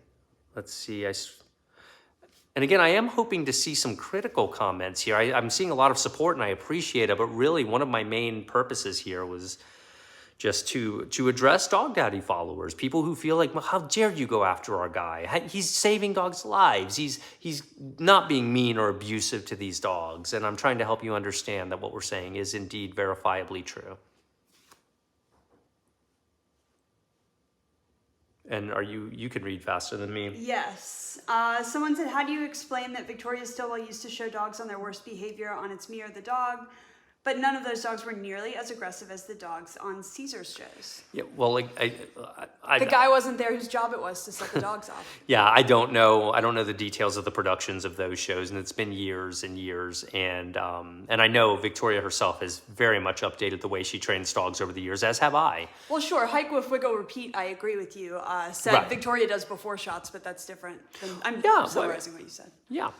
Let's see. And again, I am hoping to see some critical comments here. I'm seeing a lot of support and I appreciate it, but really one of my main purposes here was just to address Dog Daddy followers, people who feel like, well, how dare you go after our guy? He's saving dogs' lives. He's not being mean or abusive to these dogs. And I'm trying to help you understand that what we're saying is indeed verifiably true. And you can read faster than me. Yes. Someone said, how do you explain that Victoria Stilwell used to show dogs on their worst behavior on It's Me or the Dog, but none of those dogs were nearly as aggressive as the dogs on Caesar's shows? Yeah, well, the guy wasn't there whose job it was to set the dogs off. Yeah, I don't know the details of the productions of those shows, and it's been years and years. And I know Victoria herself has very much updated the way she trains dogs over the years, as have I. Well, sure. Hike, Whiff, Wiggle, Repeat, I agree with you. Said right. Victoria does before shots, but that's different. I'm summarizing what you said. Yeah.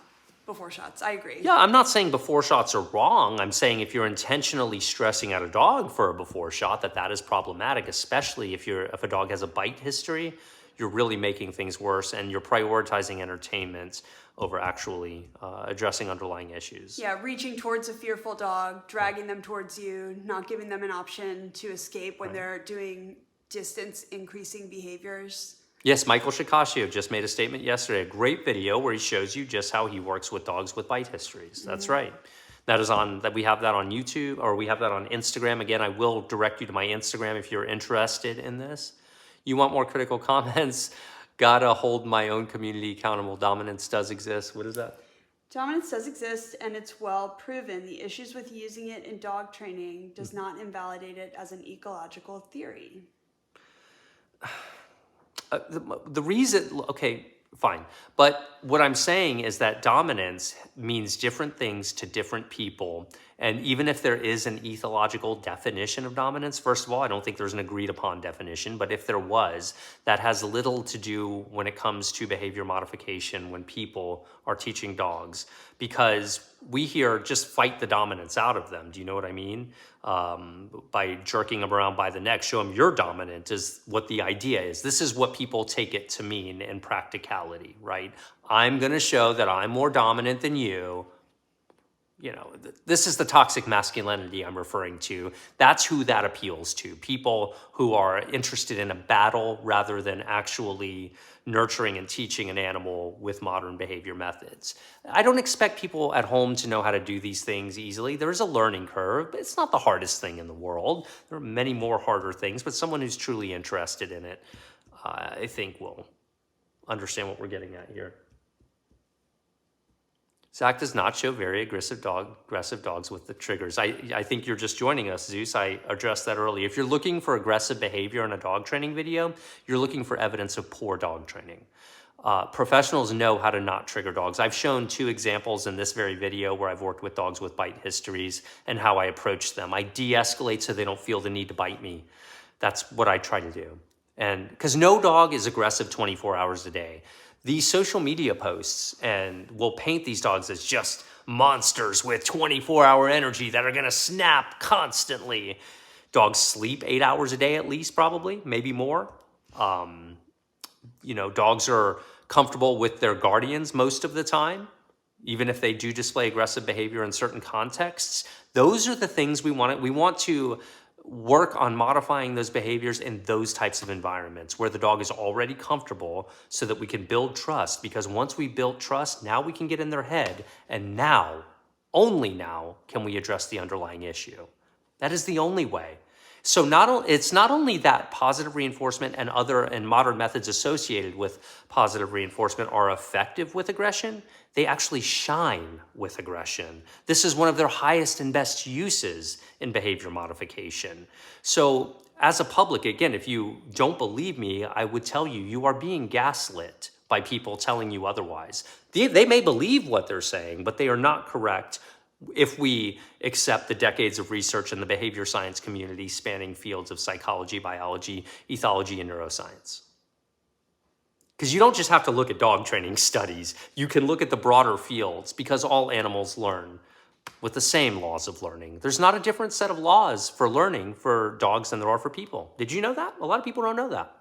Before shots, I agree. Yeah, I'm not saying before shots are wrong. I'm saying if you're intentionally stressing out a dog for a before shot, that is problematic, especially if a dog has a bite history. You're really making things worse, and you're prioritizing entertainment over actually addressing underlying issues. Yeah, reaching towards a fearful dog, dragging them towards you, not giving them an option to escape when they're doing distance increasing behaviors. Yes, Michael Shikashio just made a statement yesterday, a great video where he shows you just how he works with dogs with bite histories. That's right. We have that on YouTube, or we have that on Instagram. Again, I will direct you to my Instagram if you're interested in this. You want more critical comments? Gotta hold my own community accountable. Dominance does exist. What is that? Dominance does exist, and it's well proven. The issues with using it in dog training does not invalidate it as an ecological theory. The reason, okay, fine. But what I'm saying is that dominance means different things to different people. And even if there is an ethological definition of dominance, first of all, I don't think there's an agreed upon definition, but if there was, that has little to do when it comes to behavior modification when people are teaching dogs, because we here just fight the dominance out of them. Do you know what I mean? By jerking them around by the neck, show them you're dominant is what the idea is. This is what people take it to mean in practicality, right? I'm going to show that I'm more dominant than you. this is the toxic masculinity I'm referring to. That's who that appeals to. People who are interested in a battle rather than actually nurturing and teaching an animal with modern behavior methods. I don't expect people at home to know how to do these things easily. There's a learning curve, but it's not the hardest thing in the world. There are many more harder things, but someone who's truly interested in it, I think will understand what we're getting at here. Zach does not show very aggressive dogs with the triggers. I think you're just joining us, Zeus. I addressed that earlier. If you're looking for aggressive behavior in a dog training video, you're looking for evidence of poor dog training. Professionals know how to not trigger dogs. I've shown 2 examples in this very video where I've worked with dogs with bite histories and how I approach them. I de-escalate so they don't feel the need to bite me. That's what I try to do. And because no dog is aggressive 24 hours a day. These social media posts and will paint these dogs as just monsters with 24-hour energy that are going to snap constantly. Dogs sleep 8 hours a day at least, probably, maybe more. Dogs are comfortable with their guardians most of the time, even if they do display aggressive behavior in certain contexts. Those are the things we want. We want to work on modifying those behaviors in those types of environments where the dog is already comfortable so that we can build trust. Because once we build trust, now we can get in their head, and now, only now, can we address the underlying issue. That is the only way. So it's not only that positive reinforcement and modern methods associated with positive reinforcement are effective with aggression, they actually shine with aggression. This is one of their highest and best uses in behavior modification. So as a public, again, if you don't believe me, I would tell you, you are being gaslit by people telling you otherwise. They may believe what they're saying, but they are not correct if we accept the decades of research in the behavior science community spanning fields of psychology, biology, ethology, and neuroscience. Because you don't just have to look at dog training studies. You can look at the broader fields because all animals learn with the same laws of learning. There's not a different set of laws for learning for dogs than there are for people. Did you know that? A lot of people don't know that.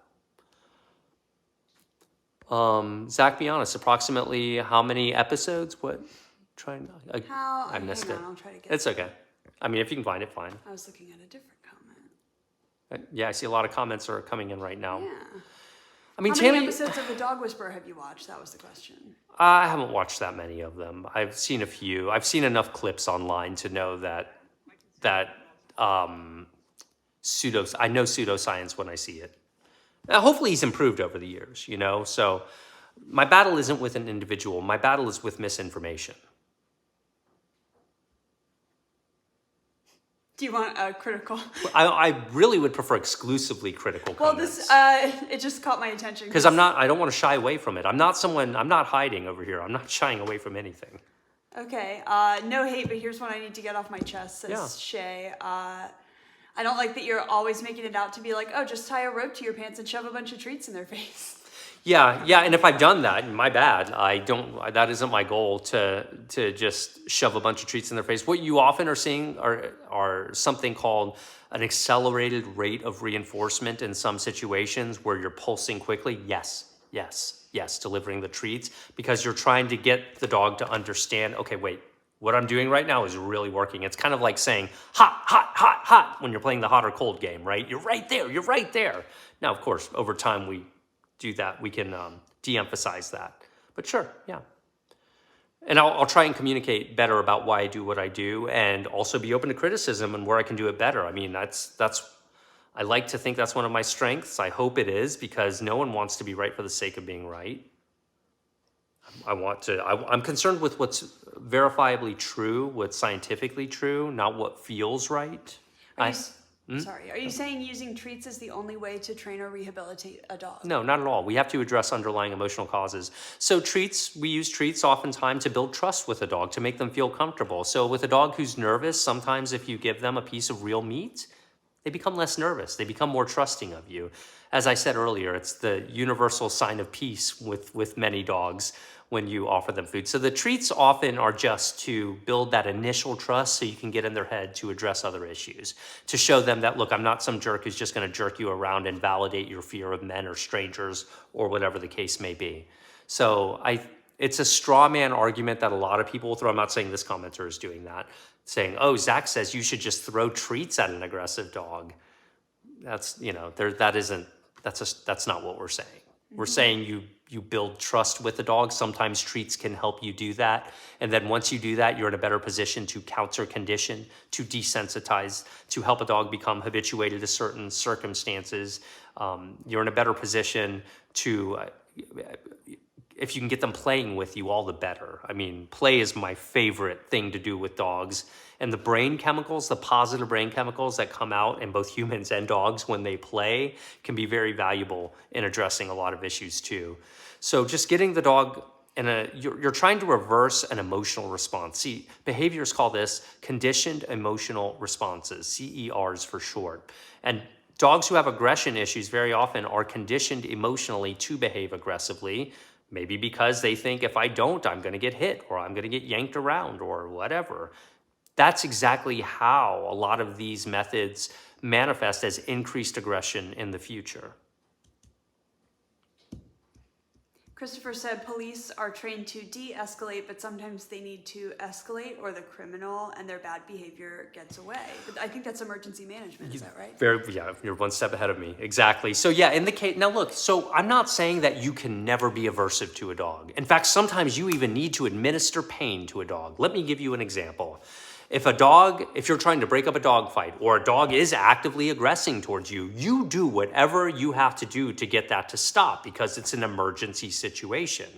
Zach, be honest, approximately how many episodes? What? I missed it. I'll try to get It's okay. I mean, if you can find it, fine. I was looking at a different comment. Yeah, I see a lot of comments are coming in right now. Yeah. I mean, How many episodes of The Dog Whisperer have you watched? That was the question. I haven't watched that many of them. I've seen a few. I've seen enough clips online to know that I know pseudoscience when I see it. Now, hopefully he's improved over the years, So my battle isn't with an individual. My battle is with misinformation. Do you want a critical? I really would prefer exclusively critical comments. Well, it just caught my attention. Because I don't want to shy away from it. I'm not hiding over here. I'm not shying away from anything. Okay, no hate, but here's what I need to get off my chest, says Shay. I don't like that you're always making it out to be like, oh, just tie a rope to your pants and shove a bunch of treats in their face. Yeah, and if I've done that, my bad. That isn't my goal to just shove a bunch of treats in their face. What you often are seeing are something called an accelerated rate of reinforcement in some situations where you're pulsing quickly. Yes, delivering the treats because you're trying to get the dog to understand, okay, wait, what I'm doing right now is really working. It's kind of like saying hot, hot, hot, hot when you're playing the hot or cold game, right? You're right there. Now, of course, over time we do that, we can de-emphasize that. But sure, yeah. And I'll try and communicate better about why I do what I do and also be open to criticism and where I can do it better. I mean, I like to think that's one of my strengths. I hope it is because no one wants to be right for the sake of being right. I'm concerned with what's verifiably true, what's scientifically true, not what feels right. Sorry, are you saying using treats is the only way to train or rehabilitate a dog? No, not at all. We have to address underlying emotional causes. So we use treats oftentimes to build trust with a dog, to make them feel comfortable. So with a dog who's nervous, sometimes if you give them a piece of real meat, they become less nervous. They become more trusting of you. As I said earlier, it's the universal sign of peace with many dogs when you offer them food. So the treats often are just to build that initial trust so you can get in their head to address other issues, to show them that, look, I'm not some jerk who's just gonna jerk you around and validate your fear of men or strangers or whatever the case may be. So It's a straw man argument that a lot of people will throw. I'm not saying this commenter is doing that, saying, oh, Zach says you should just throw treats at an aggressive dog. That's, you know, that's not what we're saying. Mm-hmm. We're saying you build trust with the dog. Sometimes treats can help you do that. And then once you do that, you're in a better position to counter condition, to desensitize, to help a dog become habituated to certain circumstances. You're in a better position to, if you can get them playing with you, all the better. I mean, play is my favorite thing to do with dogs. And the brain chemicals, the positive brain chemicals that come out in both humans and dogs when they play can be very valuable in addressing a lot of issues too. So just getting the dog you're trying to reverse an emotional response. See, behaviors call this conditioned emotional responses, CERs for short. And dogs who have aggression issues very often are conditioned emotionally to behave aggressively, maybe because they think if I don't, I'm going to get hit or I'm going to get yanked around or whatever. That's exactly how a lot of these methods manifest as increased aggression in the future. Christopher said police are trained to de-escalate, but sometimes they need to escalate or the criminal and their bad behavior gets away. But I think that's emergency management, is that right? Yeah, you're one step ahead of me. Exactly. So yeah, in the case, now look, so I'm not saying that you can never be aversive to a dog. In fact, sometimes you even need to administer pain to a dog. Let me give you an example. If you're trying to break up a dog fight or a dog is actively aggressing towards you, you do whatever you have to do to get that to stop because it's an emergency situation.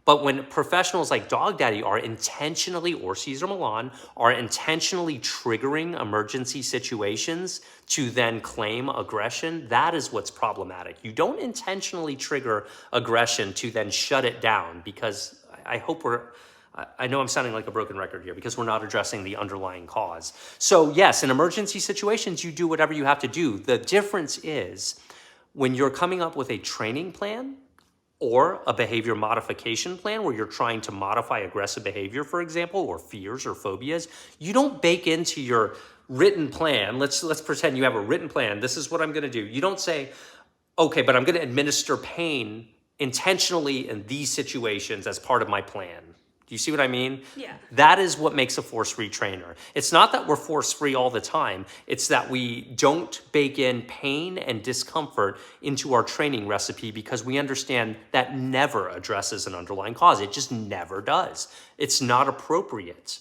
But when professionals like Dog Daddy are intentionally, or Cesar Millan, are intentionally triggering emergency situations to then claim aggression, that is what's problematic. You don't intentionally trigger aggression to then shut it down because I know I'm sounding like a broken record here because we're not addressing the underlying cause. So yes, in emergency situations, you do whatever you have to do. The difference is when you're coming up with a training plan or a behavior modification plan where you're trying to modify aggressive behavior, for example, or fears or phobias, you don't bake into your written plan. Let's pretend you have a written plan. This is what I'm going to do. You don't say, okay, but I'm going to administer pain intentionally in these situations as part of my plan. Do you see what I mean? Yeah. That is what makes a force-free trainer. It's not that we're force-free all the time. It's that we don't bake in pain and discomfort into our training recipe because we understand that never addresses an underlying cause. It just never does. It's not appropriate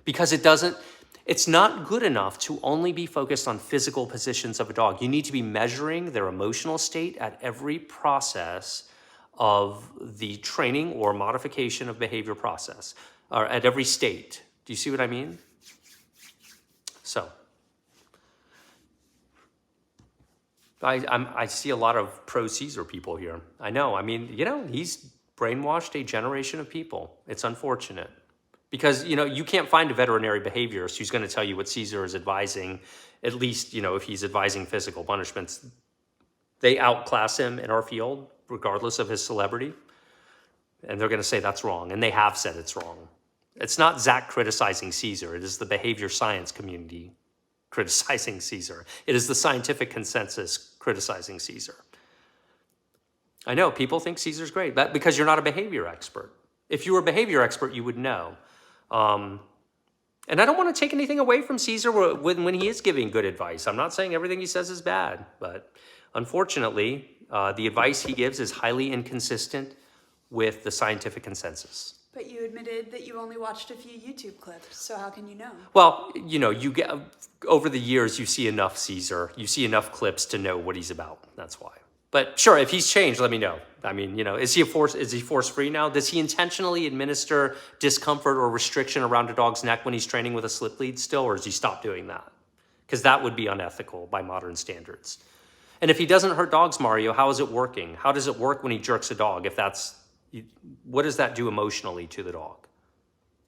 because it's not good enough to only be focused on physical positions of a dog. You need to be measuring their emotional state at every process of the training or modification of behavior process, or at every state. Do you see what I mean? So, I see a lot of pro-Cesar people here. I know, I mean, he's brainwashed a generation of people. It's unfortunate. Because, you can't find a veterinary behaviorist who's going to tell you what Cesar is advising, at least, if he's advising physical punishments. They outclass him in our field, regardless of his celebrity, and they're going to say that's wrong, and they have said it's wrong. It's not Zach criticizing Cesar. It is the behavior science community criticizing Cesar. It is the scientific consensus criticizing Cesar. I know, people think Cesar's great, but because you're not a behavior expert. If you were a behavior expert, you would know. And I don't want to take anything away from Cesar when he is giving good advice. I'm not saying everything he says is bad, but unfortunately, the advice he gives is highly inconsistent with the scientific consensus. But you admitted that you only watched a few YouTube clips, so how can you know? Well, you get over the years, you see enough Cesar, you see enough clips to know what he's about. That's why. But sure, if he's changed, let me know. I mean, is he force-free now? Does he intentionally administer discomfort or restriction around a dog's neck when he's training with a slip lead still, or has he stopped doing that? Because that would be unethical by modern standards. And if he doesn't hurt dogs, Mario, how is it working? How does it work when he jerks a dog? What does that do emotionally to the dog?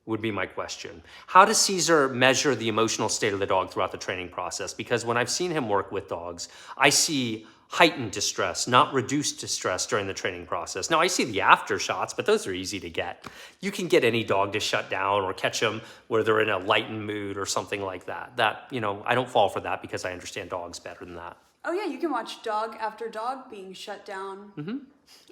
Would be my question. How does Cesar measure the emotional state of the dog throughout the training process? Because when I've seen him work with dogs, I see heightened distress, not reduced distress during the training process. Now, I see the after shots, but those are easy to get. You can get any dog to shut down or catch them where they're in a lightened mood or something like that. I don't fall for that because I understand dogs better than that. Oh yeah, you can watch dog after dog being shut down. Mm-hmm.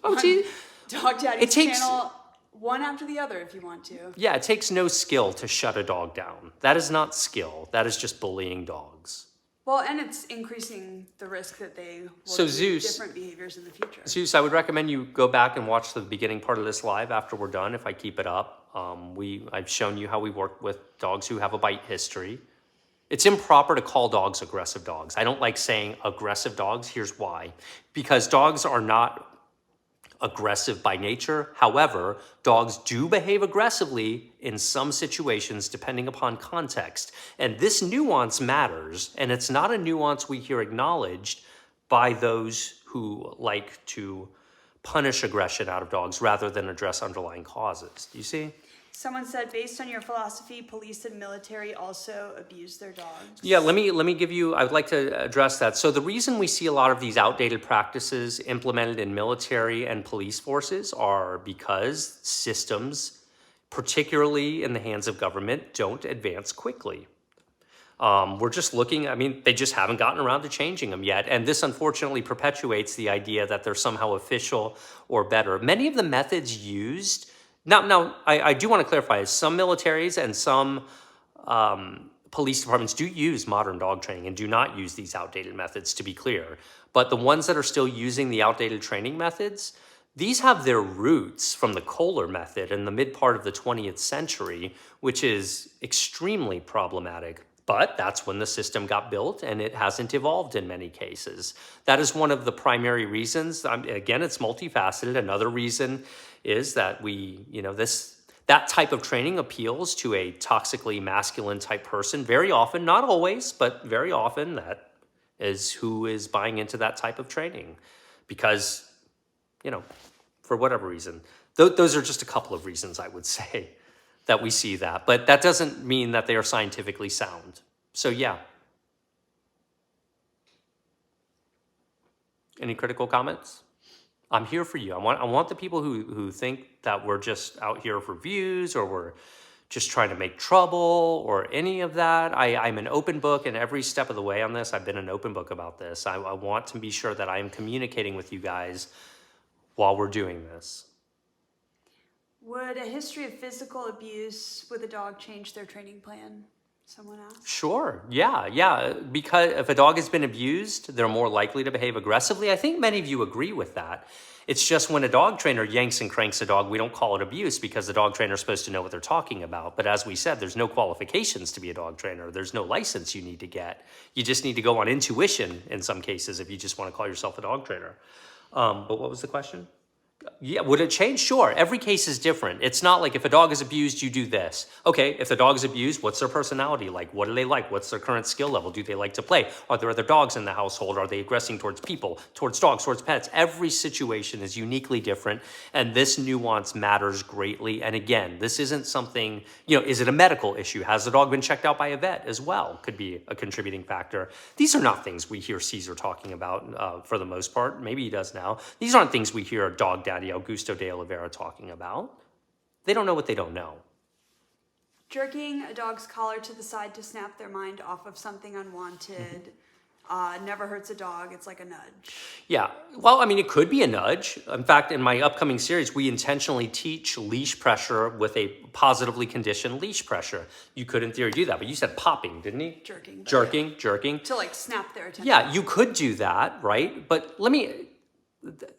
Oh, gee. Dog Daddy's channel one after the other if you want to. Yeah, it takes no skill to shut a dog down. That is not skill. That is just bullying dogs. Well, and it's increasing the risk that they will So do Zeus- different behaviors in the future. Zeus, I would recommend you go back and watch the beginning part of this live after we're done, if I keep it up. I've shown you how we work with dogs who have a bite history. It's improper to call dogs aggressive dogs. I don't like saying aggressive dogs. Here's why. Because dogs are not aggressive by nature. However, dogs do behave aggressively in some situations depending upon context. And this nuance matters, and it's not a nuance we hear acknowledged by those who like to punish aggression out of dogs rather than address underlying causes. Do you see? Someone said, based on your philosophy, police and military also abuse their dogs. Yeah, let me give you, I'd like to address that. So the reason we see a lot of these outdated practices implemented in military and police forces are because systems, particularly in the hands of government, don't advance quickly. We're just looking, I mean, they just haven't gotten around to changing them yet. And this unfortunately perpetuates the idea that they're somehow official or better. Many of the methods used, now I do want to clarify, some militaries and some police departments do use modern dog training and do not use these outdated methods, to be clear. But the ones that are still using the outdated training methods, these have their roots from the Kohler method in the mid part of the 20th century, which is extremely problematic. But that's when the system got built, and it hasn't evolved in many cases. That is one of the primary reasons. Again, it's multifaceted. Another reason is that that type of training appeals to a toxically masculine type person. Very often, not always, but very often, that is who is buying into that type of training. Because, for whatever reason. Those are just a couple of reasons, I would say, that we see that. But that doesn't mean that they are scientifically sound. So yeah. Any critical comments? I'm here for you. I want the people who think that we're just out here for views or we're just trying to make trouble or any of that. I'm an open book, and every step of the way on this, I've been an open book about this. I want to be sure that I am communicating with you guys while we're doing this. Would a history of physical abuse with a dog change their training plan? Someone asked. Sure, yeah. Because if a dog has been abused, they're more likely to behave aggressively. I think many of you agree with that. It's just when a dog trainer yanks and cranks a dog, we don't call it abuse because the dog trainer is supposed to know what they're talking about. But as we said, there's no qualifications to be a dog trainer. There's no license you need to get. You just need to go on intuition in some cases if you just want to call yourself a dog trainer. But what was the question? Yeah, would it change? Sure. Every case is different. It's not like if a dog is abused, you do this. Okay, if the dog is abused, what's their personality like? What do they like? What's their current skill level? Do they like to play? Are there other dogs in the household? Are they aggressing towards people, towards dogs, towards pets? Every situation is uniquely different, and this nuance matters greatly. And again, this isn't something, is it a medical issue? Has the dog been checked out by a vet as well? Could be a contributing factor. These are not things we hear Caesar talking about for the most part. Maybe he does now. These aren't things we hear a dog daddy Augusto de Oliveira talking about. They don't know what they don't know. Jerking a dog's collar to the side to snap their mind off of something unwanted never hurts a dog. It's like a nudge. Yeah, well, it could be a nudge. In fact, in my upcoming series, we intentionally teach leash pressure with a positively conditioned leash pressure. You could, in theory, do that, but you said popping, didn't you? Jerking. To snap their attention. Yeah, you could do that, right? But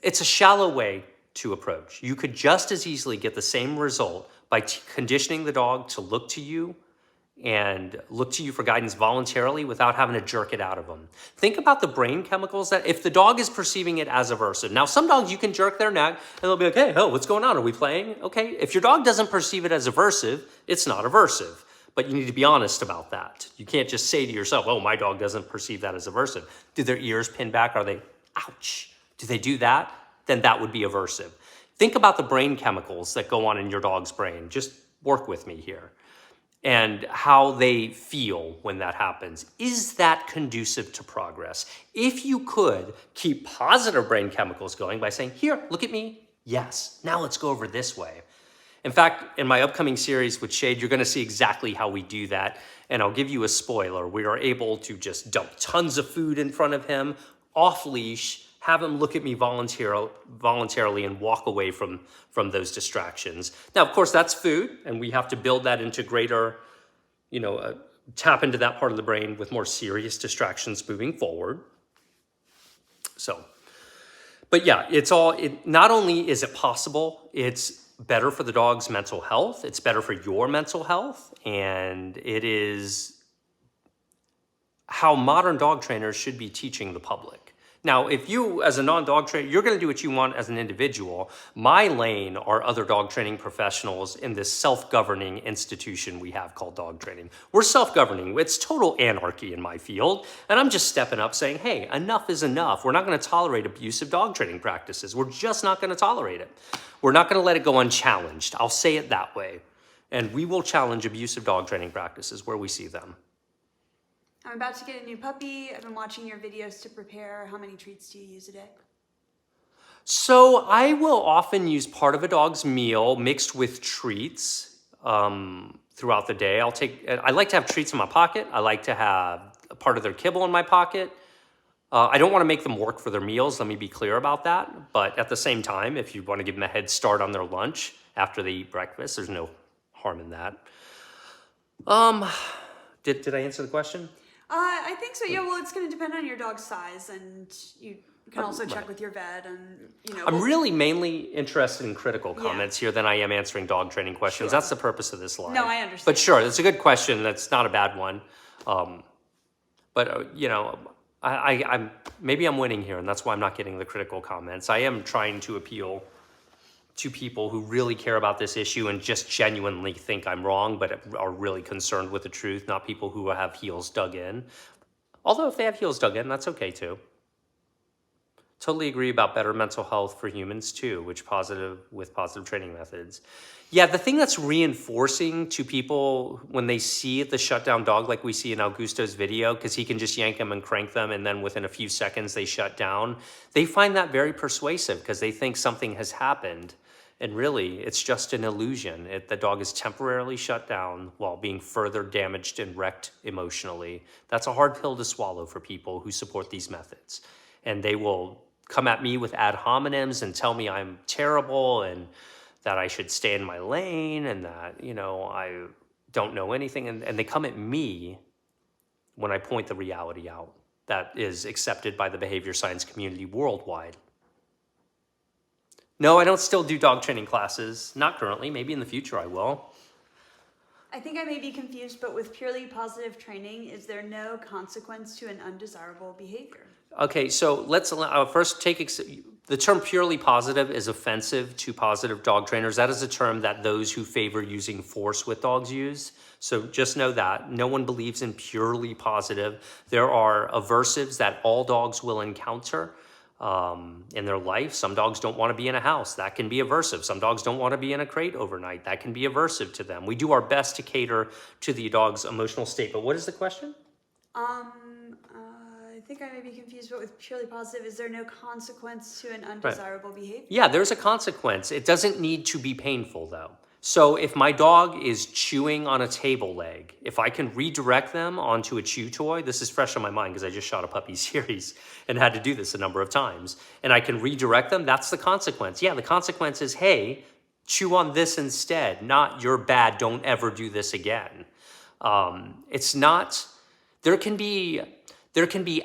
it's a shallow way to approach. You could just as easily get the same result by conditioning the dog to look to you and look to you for guidance voluntarily without having to jerk it out of them. Think about the brain chemicals that if the dog is perceiving it as aversive. Now, some dogs you can jerk their neck and they'll be like, hey, what's going on? Are we playing? Okay, if your dog doesn't perceive it as aversive, it's not aversive. But you need to be honest about that. You can't just say to yourself, oh, my dog doesn't perceive that as aversive. Do their ears pin back? Are they, ouch? Do they do that? Then that would be aversive. Think about the brain chemicals that go on in your dog's brain. Just work with me here. And how they feel when that happens. Is that conducive to progress? If you could keep positive brain chemicals going by saying, here, look at me. Yes, now let's go over this way. In fact, in my upcoming series with Shade, you're going to see exactly how we do that. And I'll give you a spoiler. We are able to just dump tons of food in front of him, off leash, have them look at me voluntarily and walk away from those distractions. Now, of course, that's food, and we have to build that into greater, tap into that part of the brain with more serious distractions moving forward. So, but yeah, not only is it possible, it's better for the dog's mental health, it's better for your mental health, and it is how modern dog trainers should be teaching the public. Now, if you, as a non-dog trainer, you're going to do what you want as an individual. My lane are other dog training professionals in this self-governing institution we have called dog training. We're self-governing. It's total anarchy in my field. And I'm just stepping up saying, hey, enough is enough. We're not going to tolerate abusive dog training practices. We're just not going to tolerate it. We're not going to let it go unchallenged. I'll say it that way. And we will challenge abusive dog training practices where we see them. I'm about to get a new puppy. I've been watching your videos to prepare. How many treats do you use a day? So I will often use part of a dog's meal mixed with treats throughout the day. I like to have treats in my pocket. I like to have a part of their kibble in my pocket. I don't want to make them work for their meals. Let me be clear about that. But at the same time, if you want to give them a head start on their lunch after they eat breakfast, there's no harm in that. Did I answer the question? I think so. Yeah. Well, it's going to depend on your dog's size, and you can also check with your vet, and I'm really mainly interested in critical comments here than I am answering dog training questions. Sure. That's the purpose of this live. No, I understand. But sure, that's a good question. That's not a bad one. I'm maybe I'm winning here, and that's why I'm not getting the critical comments. I am trying to appeal to people who really care about this issue and just genuinely think I'm wrong, but are really concerned with the truth, not people who have heels dug in. Although if they have heels dug in, that's okay too. Totally agree about better mental health for humans too, with positive training methods. Yeah, the thing that's reinforcing to people when they see the shutdown dog, like we see in Augusto's video, because he can just yank them and crank them, and then within a few seconds they shut down, they find that very persuasive because they think something has happened. And really, it's just an illusion. The dog is temporarily shut down while being further damaged and wrecked emotionally. That's a hard pill to swallow for people who support these methods. And they will come at me with ad hominems and tell me I'm terrible and that I should stay in my lane and that, I don't know anything. And they come at me when I point the reality out that is accepted by the behavior science community worldwide. No, I don't still do dog training classes. Not currently. Maybe in the future I will. I think I may be confused, but with purely positive training, is there no consequence to an undesirable behavior? Okay, so let's first take the term purely positive is offensive to positive dog trainers. That is a term that those who favor using force with dogs use. So just know that. No one believes in purely positive. There are aversives that all dogs will encounter in their life. Some dogs don't want to be in a house. That can be aversive. Some dogs don't want to be in a crate overnight. That can be aversive to them. We do our best to cater to the dog's emotional state. But what is the question? I think I may be confused, but with purely positive, is there no consequence to an undesirable behavior? Yeah, there's a consequence. It doesn't need to be painful, though. So if my dog is chewing on a table leg, if I can redirect them onto a chew toy, this is fresh on my mind because I just shot a puppy series and had to do this a number of times, and I can redirect them, that's the consequence. Yeah, the consequence is, hey, chew on this instead, not you're bad, don't ever do this again. It's not, there can be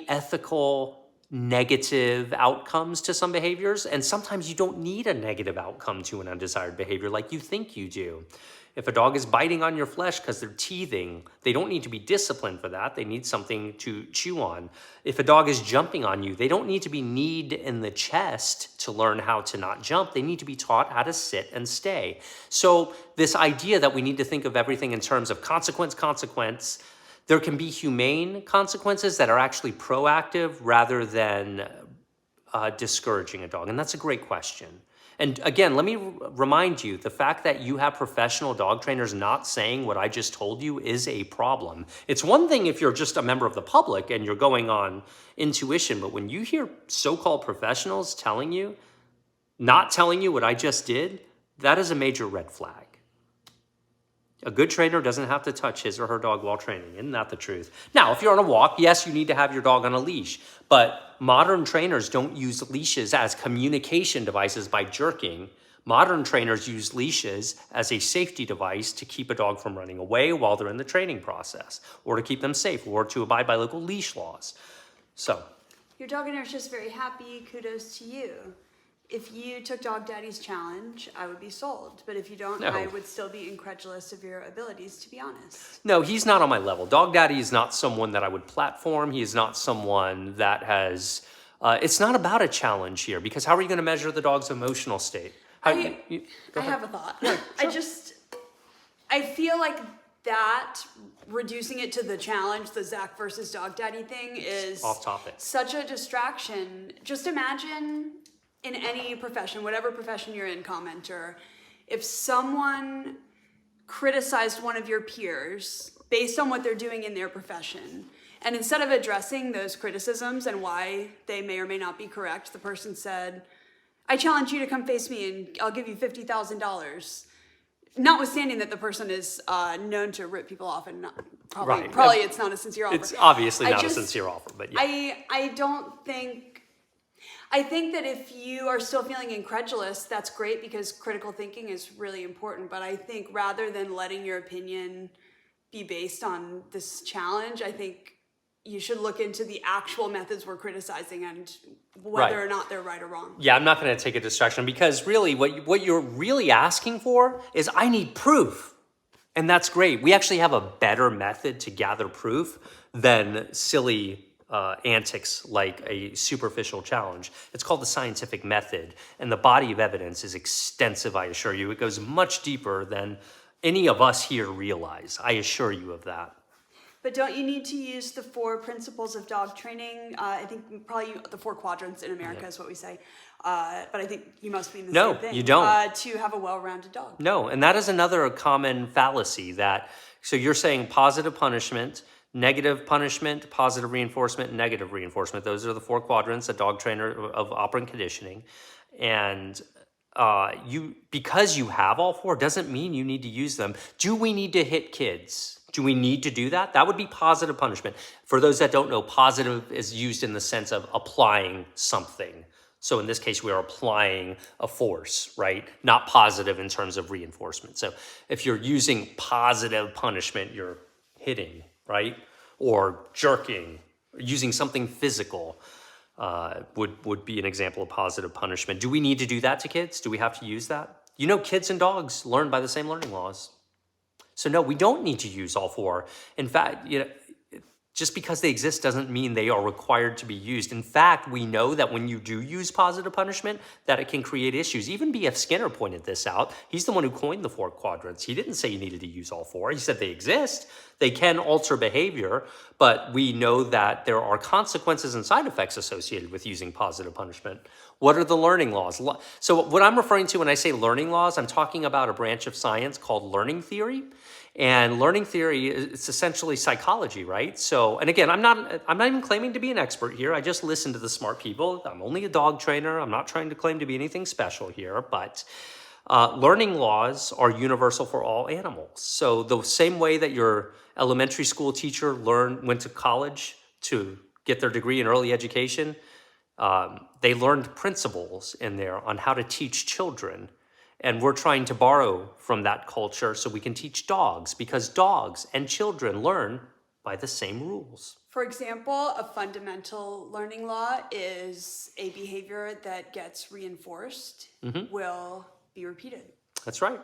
ethical negative outcomes to some behaviors, and sometimes you don't need a negative outcome to an undesired behavior like you think you do. If a dog is biting on your flesh because they're teething, they don't need to be disciplined for that. They need something to chew on. If a dog is jumping on you, they don't need to be kneed in the chest to learn how to not jump. They need to be taught how to sit and stay. So this idea that we need to think of everything in terms of consequence, there can be humane consequences that are actually proactive rather than discouraging a dog. And that's a great question. And again, let me remind you, the fact that you have professional dog trainers not saying what I just told you is a problem. It's one thing if you're just a member of the public and you're going on intuition, but when you hear so-called professionals not telling you what I just did, that is a major red flag. A good trainer doesn't have to touch his or her dog while training. Isn't that the truth? Now, if you're on a walk, yes, you need to have your dog on a leash. But modern trainers don't use leashes as communication devices by jerking. Modern trainers use leashes as a safety device to keep a dog from running away while they're in the training process, or to keep them safe, or to abide by local leash laws. So, Your dog owner is just very happy. Kudos to you. If you took Dog Daddy's challenge, I would be sold. But if you don't, No. I would still be incredulous of your abilities, to be honest. no, he's not on my level. Dog Daddy is not someone that I would platform. He is not someone that has. It's not about a challenge here, because how are you going to measure the dog's emotional state? How, I go ahead. have a thought. I feel like that reducing it to the challenge, the Zach versus Dog Daddy thing, is Off topic. such a distraction. Just imagine in any profession, whatever profession you're in, commenter, if someone criticized one of your peers based on what they're doing in their profession, and instead of addressing those criticisms and why they may or may not be correct, the person said, I challenge you to come face me and I'll give you $50,000. Notwithstanding that the person is known to rip people off, and probably it's not a sincere offer. It's obviously not a sincere offer, but yeah. I think that if you are still feeling incredulous, that's great, because critical thinking is really important. But I think rather than letting your opinion be based on this challenge, I think you should look into the actual methods we're criticizing and whether or not they're right or wrong. Yeah, I'm not going to take a distraction, because really what you're really asking for is, I need proof. And that's great. We actually have a better method to gather proof than silly antics like a superficial challenge. It's called the scientific method, and the body of evidence is extensive, I assure you. It goes much deeper than any of us here realize. I assure you of that. But don't you need to use the 4 principles of dog training? I think probably the 4 quadrants in America is what we say. But I think you must mean the same thing. No, you don't. To have a well-rounded dog. No, and that is another common fallacy so you're saying positive punishment, negative punishment, positive reinforcement, negative reinforcement. Those are the 4 quadrants, a dog trainer of operant conditioning. And because you have all 4 doesn't mean you need to use them. Do we need to hit kids? Do we need to do that? That would be positive punishment. For those that don't know, positive is used in the sense of applying something. So in this case, we are applying a force, right? Not positive in terms of reinforcement. So if you're using positive punishment, you're hitting, right? Or jerking, using something physical would be an example of positive punishment. Do we need to do that to kids? Do we have to use that? You know, kids and dogs learn by the same learning laws. So no, we don't need to use all 4. In fact, just because they exist doesn't mean they are required to be used. In fact, we know that when you do use positive punishment, that it can create issues. Even B.F. Skinner pointed this out. He's the one who coined the 4 quadrants. He didn't say you needed to use all 4. He said they exist. They can alter behavior, but we know that there are consequences and side effects associated with using positive punishment. What are the learning laws? So what I'm referring to when I say learning laws, I'm talking about a branch of science called learning theory. And learning theory, it's essentially psychology, right? So, and again, I'm not even claiming to be an expert here. I just listen to the smart people. I'm only a dog trainer. I'm not trying to claim to be anything special here, but learning laws are universal for all animals. So the same way that your elementary school teacher went to college to get their degree in early education, they learned principles in there on how to teach children. And we're trying to borrow from that culture so we can teach dogs, because dogs and children learn by the same rules. For example, a fundamental learning law is a behavior that gets reinforced will be repeated. That's right.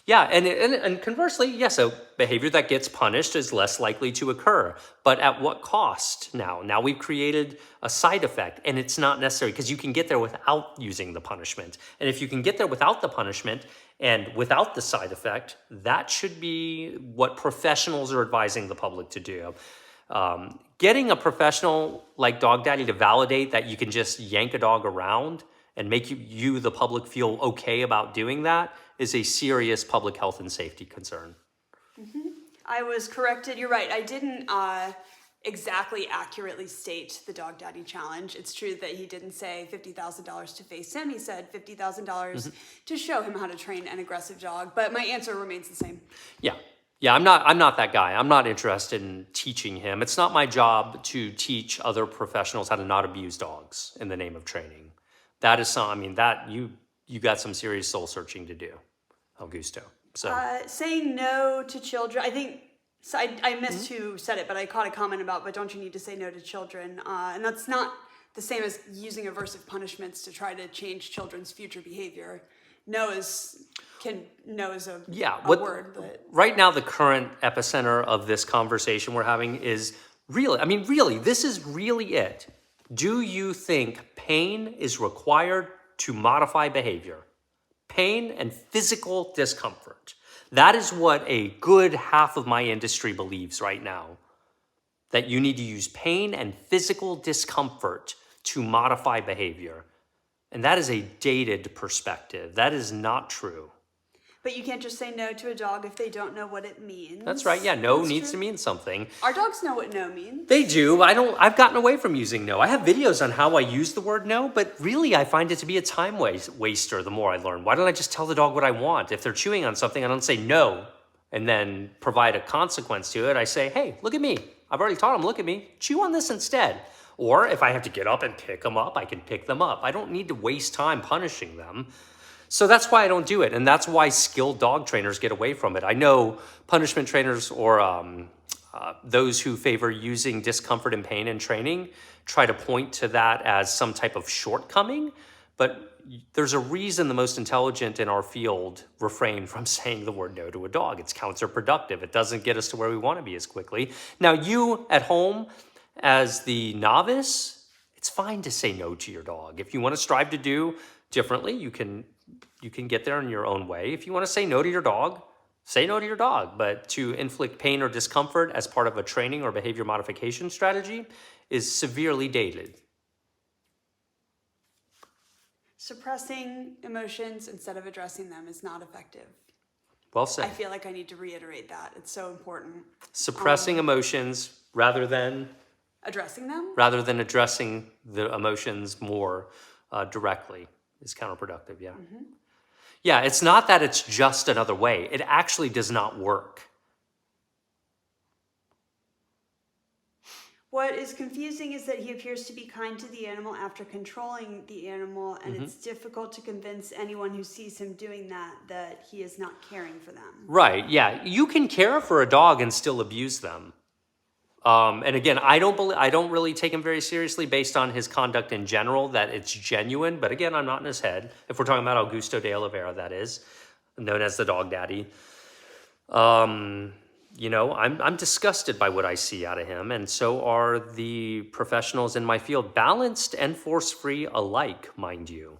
Yeah, and conversely, yes, a behavior that gets punished is less likely to occur. But at what cost now? Now we've created a side effect, and it's not necessary, because you can get there without using the punishment. And if you can get there without the punishment and without the side effect, that should be what professionals are advising the public to do. Getting a professional like Dog Daddy to validate that you can just yank a dog around and make you the public, feel okay about doing that is a serious public health and safety concern. I was corrected. You're right. I didn't exactly accurately state the Dog Daddy challenge. It's true that he didn't say $50,000 to face him. He said $50,000 to show him how to train an aggressive dog. But my answer remains the same. Yeah. Yeah, I'm not that guy. I'm not interested in teaching him. It's not my job to teach other professionals how to not abuse dogs in the name of training. That is some, I mean, that you got some serious soul searching to do, Augusto. So, Saying no to children, I think, so I missed who said it, but I caught a comment about, but don't you need to say no to children? And that's not the same as using aversive punishments to try to change children's future behavior. No is a, yeah, a word, but right now the current epicenter of this conversation we're having is really, I mean, really, this is really it. Do you think pain is required to modify behavior? Pain and physical discomfort. That is what a good half of my industry believes right now. That you need to use pain and physical discomfort to modify behavior. And that is a dated perspective. That is not true. but you can't just say no to a dog if they don't know what it means. That's right. Yeah, no That's needs true. to mean something. Our dogs know what no means. They do. I've gotten away from using no. I have videos on how I use the word no, but really I find it to be a time waster the more I learn. Why don't I just tell the dog what I want? If they're chewing on something, I don't say no and then provide a consequence to it. I say, hey, look at me. I've already taught them, look at me. Chew on this instead. Or if I have to get up and pick them up, I can pick them up. I don't need to waste time punishing them. So that's why I don't do it. And that's why skilled dog trainers get away from it. I know punishment trainers or those who favor using discomfort and pain in training try to point to that as some type of shortcoming. But there's a reason the most intelligent in our field refrain from saying the word no to a dog. It's counterproductive. It doesn't get us to where we want to be as quickly. Now, you at home, as the novice, it's fine to say no to your dog. If you want to strive to do differently, you can get there in your own way. If you want to say no to your dog, say no to your dog. But to inflict pain or discomfort as part of a training or behavior modification strategy is severely dated. Suppressing emotions instead of addressing them is not effective. Well said. I feel like I need to reiterate that. It's so important. Suppressing emotions rather than Addressing them? addressing the emotions more directly is counterproductive, yeah. Mm-hmm. Yeah, it's not that it's just another way. It actually does not work. What is confusing is that he appears to be kind to the animal after controlling the animal, and it's difficult to convince anyone who sees him doing that he is not caring for them. Right, yeah. You can care for a dog and still abuse them. And again, I don't really take him very seriously based on his conduct in general, that it's genuine. But again, I'm not in his head. If we're talking about Augusto de Oliveira, that is, known as the dog daddy. You know, I'm disgusted by what I see out of him, and so are the professionals in my field, balanced and force-free alike, mind you.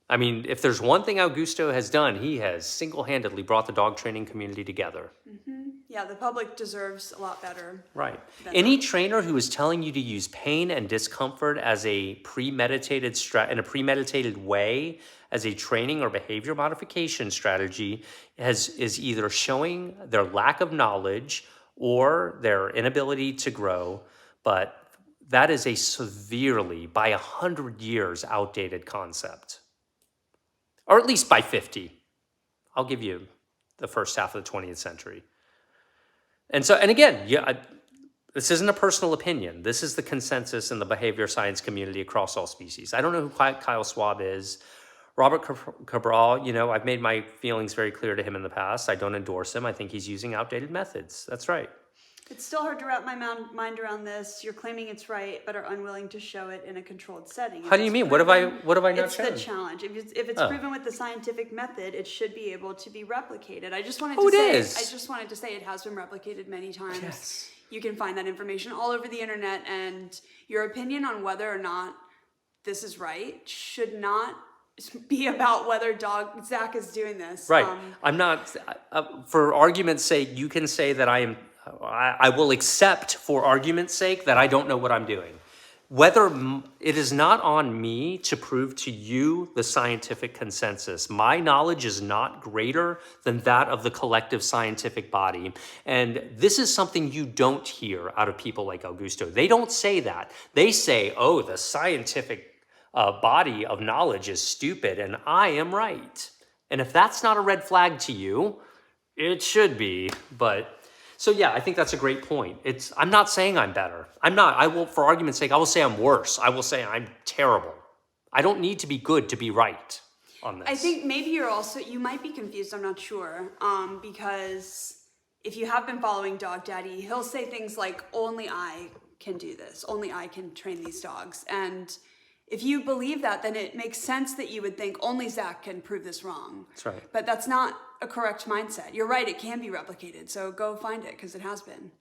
I mean, if there's one thing Augusto has done, he has single-handedly brought the dog training community together. Mm-hmm. Yeah, the public deserves a lot better. Right. Any trainer who is telling you to use pain and discomfort as a premeditated in a premeditated way as a training or behavior modification strategy is either showing their lack of knowledge or their inability to grow, but that is a severely, by 100 years, outdated concept. Or at least by 50. I'll give you the first half of the 20th century. And again, this isn't a personal opinion. This is the consensus in the behavior science community across all species. I don't know who Kyle Schwab is. Robert Cabral, you know, I've made my feelings very clear to him in the past. I don't endorse him. I think he's using outdated methods. That's right. It's still hard to wrap my mind around this. You're claiming it's right, but are unwilling to show it in a controlled setting. How do you mean? What have I not shown? It's the challenge. If it's proven with the scientific method, it should be able to be replicated. I just wanted to say it has been replicated many times. Yes. You can find that information all over the internet, and your opinion on whether or not this is right should not be about whether Zach is doing this. Right. I'm not. For argument's sake, you can say that I will accept, for argument's sake, that I don't know what I'm doing. Whether it is not on me to prove to you the scientific consensus. My knowledge is not greater than that of the collective scientific body. And this is something you don't hear out of people like Augusto. They don't say that. They say, oh, the scientific body of knowledge is stupid and I am right. And if that's not a red flag to you, It should be, but so yeah, I think that's a great point. I'm not saying I'm better. I'm not. I will, for argument's sake, I will say I'm worse. I will say I'm terrible. I don't need to be good to be right on this. I think maybe you might be confused, I'm not sure, because if you have been following Dog Daddy, he'll say things like, only I can do this, only I can train these dogs. And if you believe that, then it makes sense that you would think only Zach can prove this wrong. That's right. But that's not a correct mindset. You're right, it can be replicated, so go find it, because it has been.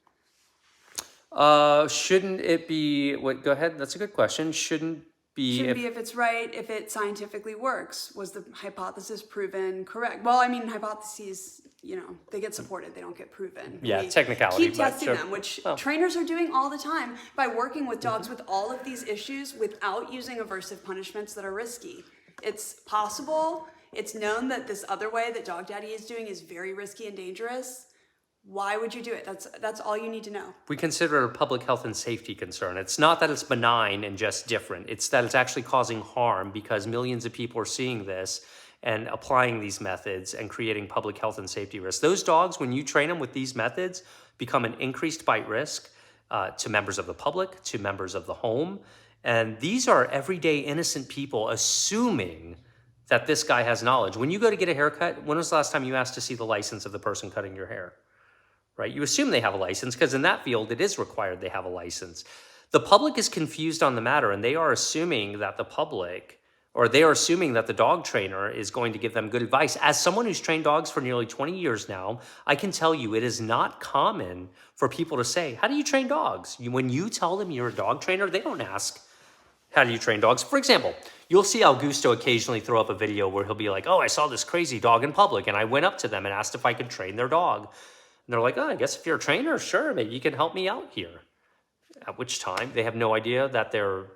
Shouldn't it be, go ahead, that's a good question. Shouldn't be If it's right, if it scientifically works. Was the hypothesis proven correct? Well, I mean, hypotheses, they get supported, they don't get proven. Yeah, We technicality, keep but testing sure. them, which trainers are doing all the time by working with dogs Mm-hmm. with all of these issues without using aversive punishments that are risky. It's possible. It's known that this other way that Dog Daddy is doing is very risky and dangerous. Why would you do it? That's all you need to know. We consider it a public health and safety concern. It's not that it's benign and just different. It's that it's actually causing harm because millions of people are seeing this and applying these methods and creating public health and safety risks. Those dogs, when you train them with these methods, become an increased bite risk to members of the public, to members of the home. And these are everyday innocent people assuming that this guy has knowledge. When you go to get a haircut, when was the last time you asked to see the license of the person cutting your hair? Right? You assume they have a license because in that field, it is required they have a license. The public is confused on the matter and they are assuming that the dog trainer is going to give them good advice. As someone who's trained dogs for nearly 20 years now, I can tell you it is not common for people to say, how do you train dogs? When you tell them you're a dog trainer, they don't ask, how do you train dogs? For example, you'll see Augusto occasionally throw up a video where he'll be like, oh, I saw this crazy dog in public and I went up to them and asked if I could train their dog. And they're like, oh, I guess if you're a trainer, sure, maybe you can help me out here. At which time they have no idea that they're,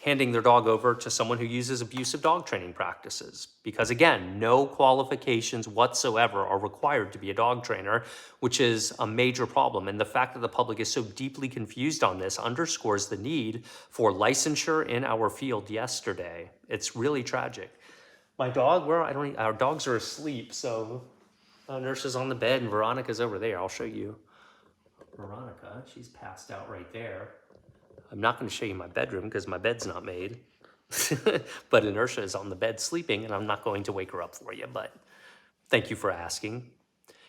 handing their dog over to someone who uses abusive dog training practices. Because again, no qualifications whatsoever are required to be a dog trainer, which is a major problem. And the fact that the public is so deeply confused on this underscores the need for licensure in our field yesterday. It's really tragic. My dog, our dogs are asleep, so Nurse is on the bed and Veronica's over there. I'll show you Veronica. She's passed out right there. I'm not going to show you my bedroom because my bed's not made. But Inertia is on the bed sleeping and I'm not going to wake her up for you. But thank you for asking.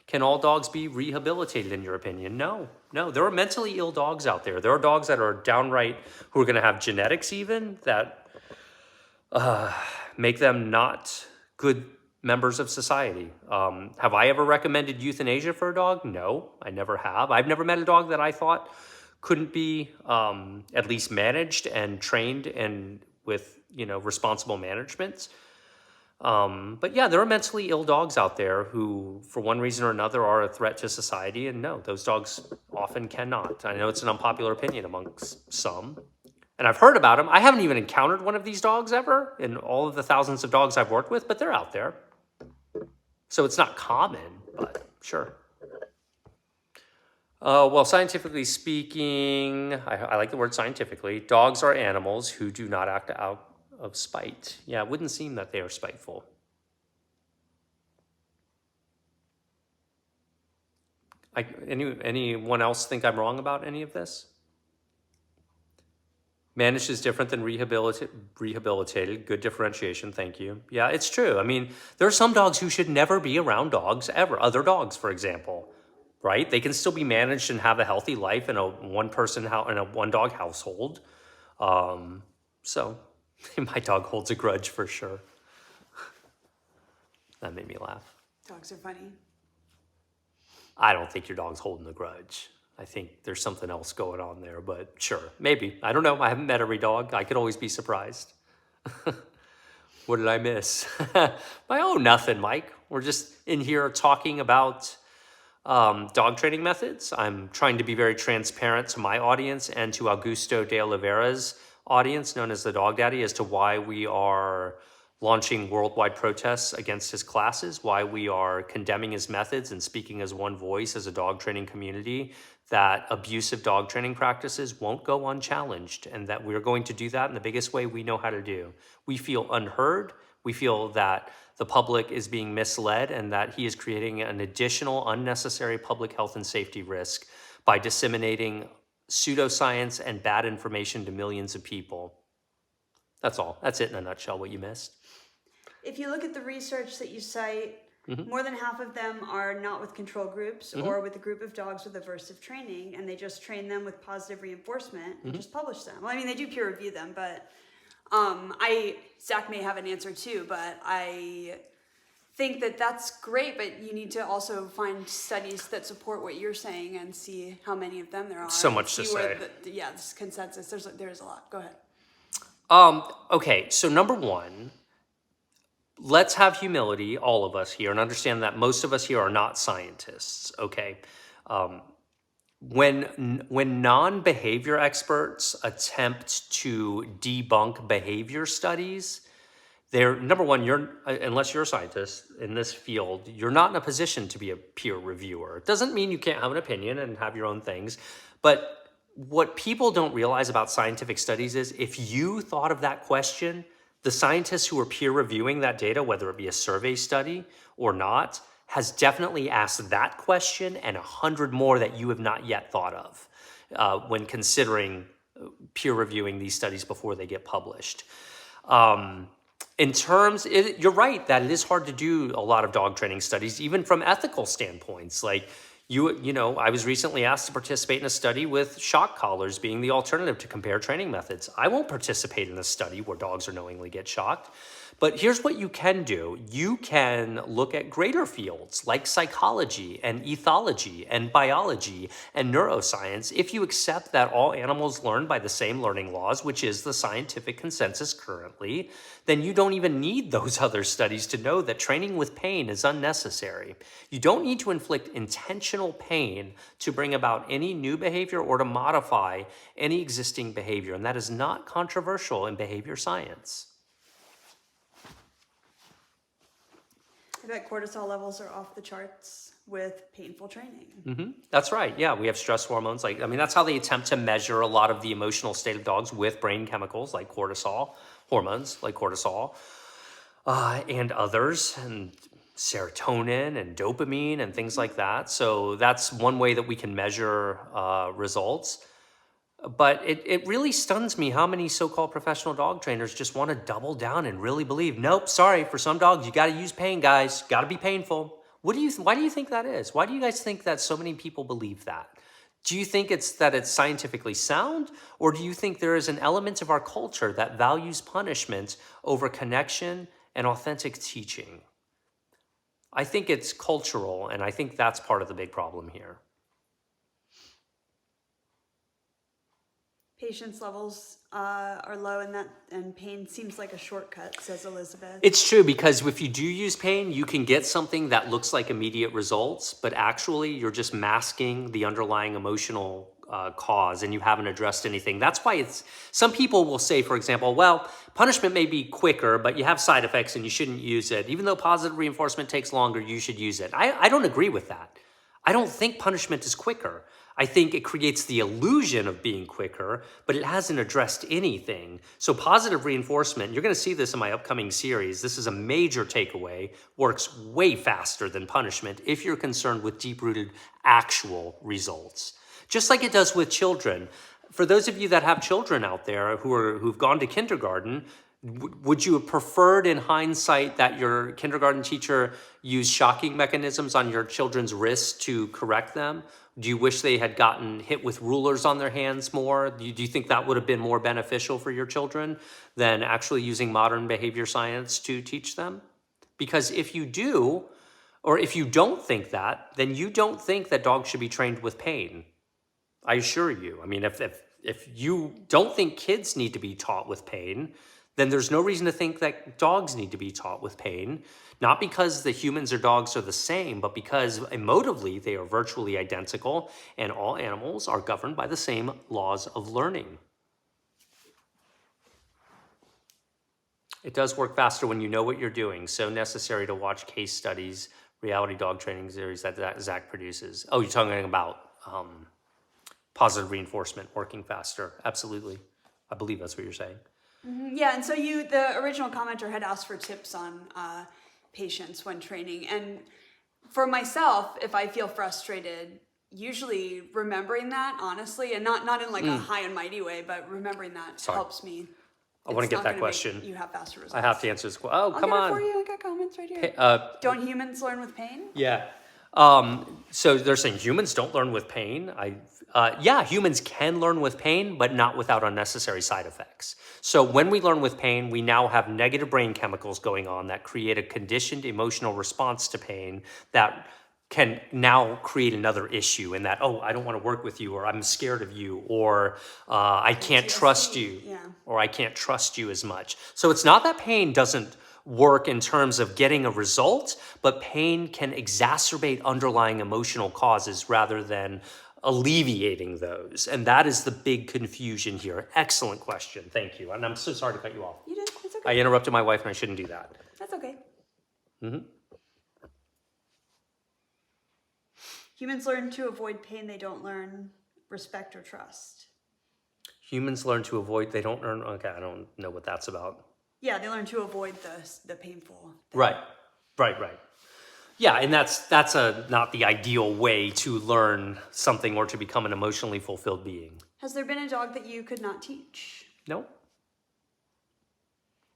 Can all dogs be rehabilitated in your opinion? No. There are mentally ill dogs out there. There are dogs that are downright, who are going to have genetics even that make them not good members of society. Have I ever recommended euthanasia for a dog? No, I never have. I've never met a dog that I thought couldn't be at least managed and trained and with responsible management. But yeah, there are mentally ill dogs out there who, for one reason or another, are a threat to society. And no, those dogs often cannot. I know it's an unpopular opinion amongst some. And I've heard about them. I haven't even encountered one of these dogs ever in all of the thousands of dogs I've worked with, but they're out there. So it's not common, but sure. Well, scientifically speaking, I like the word scientifically, dogs are animals who do not act out of spite. Yeah, it wouldn't seem that they are spiteful. Anyone else think I'm wrong about any of this? Managed is different than rehabilitated. Good differentiation, thank you. Yeah, it's true. I mean, there are some dogs who should never be around dogs ever. Other dogs, for example, right? They can still be managed and have a healthy life in a one-dog household. So my dog holds a grudge for sure. That made me laugh. Dogs are funny. I don't think your dog's holding a grudge. I think there's something else going on there, but sure, maybe. I don't know. I haven't met every dog. I could always be surprised. What did I miss? Nothing, Mike. We're just in here talking about dog training methods. I'm trying to be very transparent to my audience and to Augusto de Oliveira's audience, known as the Dog Daddy, as to why we are launching worldwide protests against his classes, why we are condemning his methods and speaking as one voice as a dog training community, that abusive dog training practices won't go unchallenged, and that we're going to do that in the biggest way we know how to do. We feel unheard, We feel that the public is being misled and that he is creating an additional unnecessary public health and safety risk by disseminating pseudoscience and bad information to millions of people. That's all. That's it in a nutshell, what you missed. If you look at the research that you cite, more than half of them are not with control groups or with a group of dogs with aversive training, and they just train them with positive reinforcement and just publish them. Well, I mean, they do peer review them, but Zach may have an answer too, but I think that that's great, but you need to also find studies that support what you're saying and see how many of them there are. So much to say. This consensus. There's a lot. Go ahead. Okay, so number one, let's have humility, all of us here, and understand that most of us here are not scientists, okay? When non-behavior experts attempt to debunk behavior studies, they're, number one, unless you're a scientist in this field, you're not in a position to be a peer reviewer. It doesn't mean you can't have an opinion and have your own things, but what people don't realize about scientific studies is if you thought of that question, the scientists who are peer reviewing that data, whether it be a survey study or not, has definitely asked that question and 100 more that you have not yet thought of when considering peer reviewing these studies before they get published. You're right that it is hard to do a lot of dog training studies, even from ethical standpoints. Like, I was recently asked to participate in a study with shock collars being the alternative to compare training methods. I won't participate in a study where dogs are knowingly get shocked. But here's what you can do. You can look at greater fields like psychology and ethology and biology and neuroscience if you accept that all animals learn by the same learning laws, which is the scientific consensus currently. Then you don't even need those other studies to know that training with pain is unnecessary. You don't need to inflict intentional pain to bring about any new behavior or to modify any existing behavior, and that is not controversial in behavior science. I bet cortisol levels are off the charts with painful training. That's right. Yeah, we have stress hormones. That's how they attempt to measure a lot of the emotional state of dogs with brain chemicals like cortisol, hormones like cortisol, and others, and serotonin and dopamine and things like that. So that's one way that we can measure results. But it really stuns me how many so-called professional dog trainers just want to double down and really believe, nope, sorry, for some dogs, you got to use pain, guys. Got to be painful. Why do you think that is? Why do you guys think that so many people believe that? Do you think it's scientifically sound? Or do you think there is an element of our culture that values punishment over connection and authentic teaching? I think it's cultural, and I think that's part of the big problem here. Patience levels are low, and pain seems like a shortcut, says Elizabeth. It's true, because if you do use pain, you can get something that looks like immediate results, but actually you're just masking the underlying emotional cause, and you haven't addressed anything. That's why some people will say, for example, well, punishment may be quicker, but you have side effects and you shouldn't use it. Even though positive reinforcement takes longer, you should use it. I don't agree with that. I don't think punishment is quicker. I think it creates the illusion of being quicker, but it hasn't addressed anything. So positive reinforcement, you're going to see this in my upcoming series. This is a major takeaway, works way faster than punishment if you're concerned with deep-rooted actual results. Just like it does with children. For those of you that have children out there who've gone to kindergarten, would you have preferred in hindsight that your kindergarten teacher use shocking mechanisms on your children's wrists to correct them? Do you wish they had gotten hit with rulers on their hands more? Do you think that would have been more beneficial for your children than actually using modern behavior science to teach them? Because if you do, or if you don't think that, then you don't think that dogs should be trained with pain. I assure you. I mean, if you don't think kids need to be taught with pain, then there's no reason to think that dogs need to be taught with pain. Not because the humans or dogs are the same, but because emotively they are virtually identical, and all animals are governed by the same laws of learning. It does work faster when you know what you're doing. So necessary to watch case studies, reality dog training series that Zach produces. Oh, you're talking about positive reinforcement working faster. Absolutely. I believe that's what you're saying. Yeah, and so the original commenter had asked for tips on patience when training. And for myself, if I feel frustrated, usually remembering that, honestly, and not in like a high and mighty way, but remembering that helps me. I want to It's get not that gonna question. make you have faster results. I have to answer this question. Oh, I'll come get on. it for you. I got comments right here. Don't humans learn with pain? Yeah. So they're saying humans don't learn with pain. Yeah, humans can learn with pain, but not without unnecessary side effects. So when we learn with pain, we now have negative brain chemicals going on that create a conditioned emotional response to pain that can now create another issue in that, oh, I don't want to work with you, or I'm scared of you, or I can't trust you, or I can't trust you as much. So it's not that pain doesn't work in terms of getting a result, but pain can exacerbate underlying emotional causes rather than alleviating those. And that is the big confusion here. Excellent question. Thank you. And I'm so sorry to cut you off. You did. It's okay. I interrupted my wife and I shouldn't do that. That's okay. Humans learn to avoid pain. They don't learn respect or trust. Humans learn to avoid, they don't learn, okay, I don't know what that's about. Yeah, they learn to avoid the painful thing. Right. Yeah, and that's not the ideal way to learn something or to become an emotionally fulfilled being. Has there been a dog that you could not teach? No.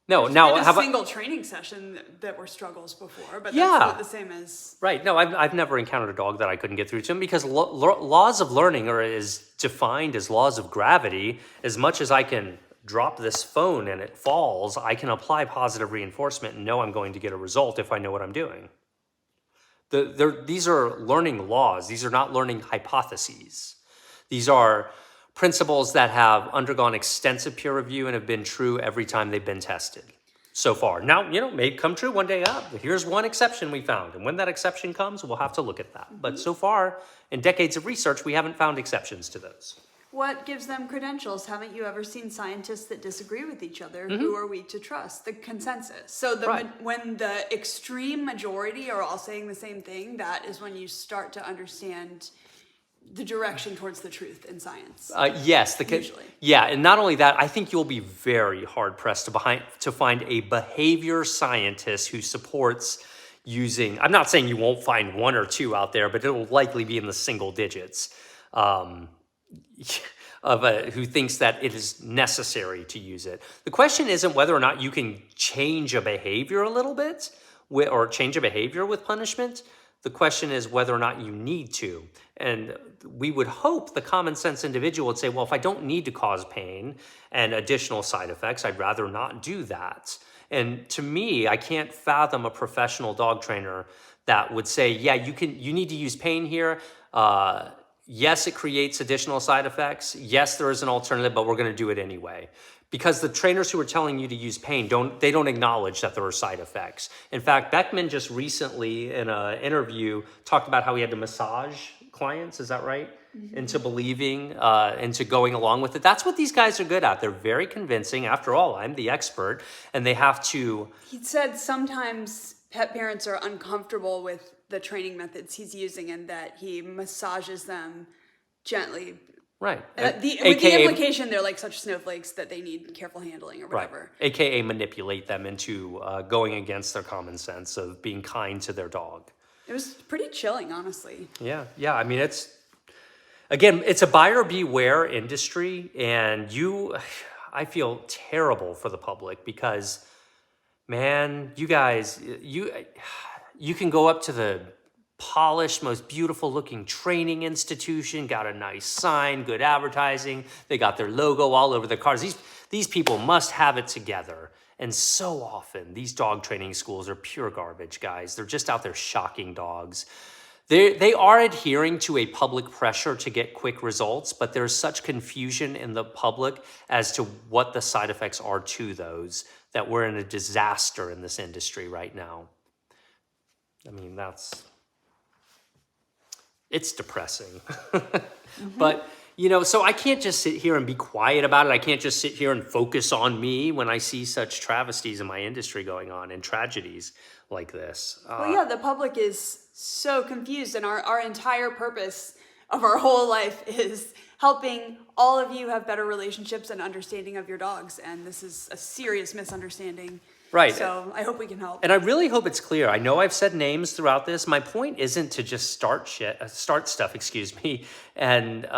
There's Now been a have single training session that were struggles before, but Yeah. that's not the same as... Right. No, I've never encountered a dog that I couldn't get through to him because laws of learning are as defined as laws of gravity. As much as I can drop this phone and it falls, I can apply positive reinforcement and know I'm going to get a result if I know what I'm doing. These are learning laws. These are not learning hypotheses. These are principles that have undergone extensive peer review and have been true every time they've been tested so far. Now, may come true one day. Here's one exception we found. And when that exception comes, we'll have to look at that. But so far, in decades of research, we haven't found exceptions to those. What gives them credentials? Haven't you ever seen scientists that disagree with each other? Who are we to trust? The consensus. So when the extreme majority are all saying the same thing, that is when you start to understand the direction towards the truth in science. Yes. Usually. Yeah, and not only that, I think you'll be very hard-pressed to find a behavior scientist who supports using, I'm not saying you won't find one or two out there, but it'll likely be in the single digits. Who thinks that it is necessary to use it. The question isn't whether or not you can change a behavior a little bit or change a behavior with punishment. The question is whether or not you need to. And we would hope the common sense individual would say, well, if I don't need to cause pain and additional side effects, I'd rather not do that. And to me, I can't fathom a professional dog trainer that would say, yeah, you need to use pain here. Yes, it creates additional side effects. Yes, there is an alternative, but we're going to do it anyway. Because the trainers who are telling you to use pain, don't acknowledge that there are side effects. In fact, Beckman just recently in an interview talked about how he had to massage clients, is that right? Into believing, into going along with it. That's what these guys are good at. They're very convincing. After all, I'm the expert, and they have to... He said sometimes pet parents are uncomfortable with the training methods he's using and that he massages them gently. Right. With the implication they're like such snowflakes that they need careful handling or whatever. Right. AKA manipulate them into going against their common sense of being kind to their dog. It was pretty chilling, honestly. Yeah. I mean, it's a buyer beware industry, and I feel terrible for the public because, man, you guys, you can go up to the polished, most beautiful looking training institution, got a nice sign, good advertising. They got their logo all over their cars. These people must have it together. And so often these dog training schools are pure garbage, guys. They're just out there shocking dogs. They are adhering to a public pressure to get quick results, but there's such confusion in the public as to what the side effects are to those that we're in a disaster in this industry right now. I mean, it's depressing. But, so I can't just sit here and be quiet about it. I can't just sit here and focus on me when I see such travesties in my industry going on and tragedies like this. Well, yeah, the public is so confused, and our entire purpose of our whole life is helping all of you have better relationships and understanding of your dogs. And this is a serious misunderstanding. Right. So I hope we can help. And I really hope it's clear. I know I've said names throughout this. My point isn't to just start stuff, and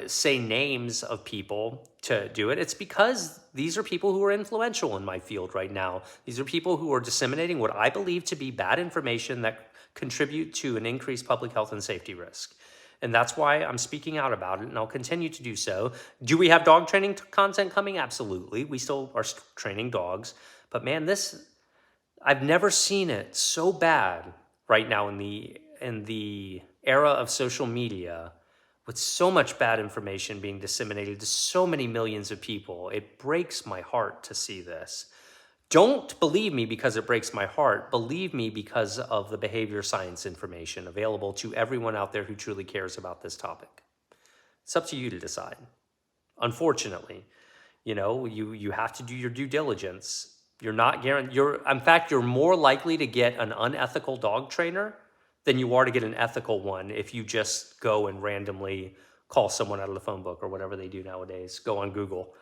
say names of people to do it. It's because these are people who are influential in my field right now. These are people who are disseminating what I believe to be bad information that contribute to an increased public health and safety risk. And that's why I'm speaking out about it, and I'll continue to do so. Do we have dog training content coming? Absolutely. We still are training dogs. But man, I've never seen it so bad right now in the era of social media, with so much bad information being disseminated to so many millions of people. It breaks my heart to see this. Don't believe me because it breaks my heart. Believe me because of the behavior science information available to everyone out there who truly cares about this topic. It's up to you to decide. Unfortunately, you have to do your due diligence. You're not guaranteed. In fact, you're more likely to get an unethical dog trainer than you are to get an ethical one if you just go and randomly call someone out of the phone book or whatever they do nowadays. Go on Google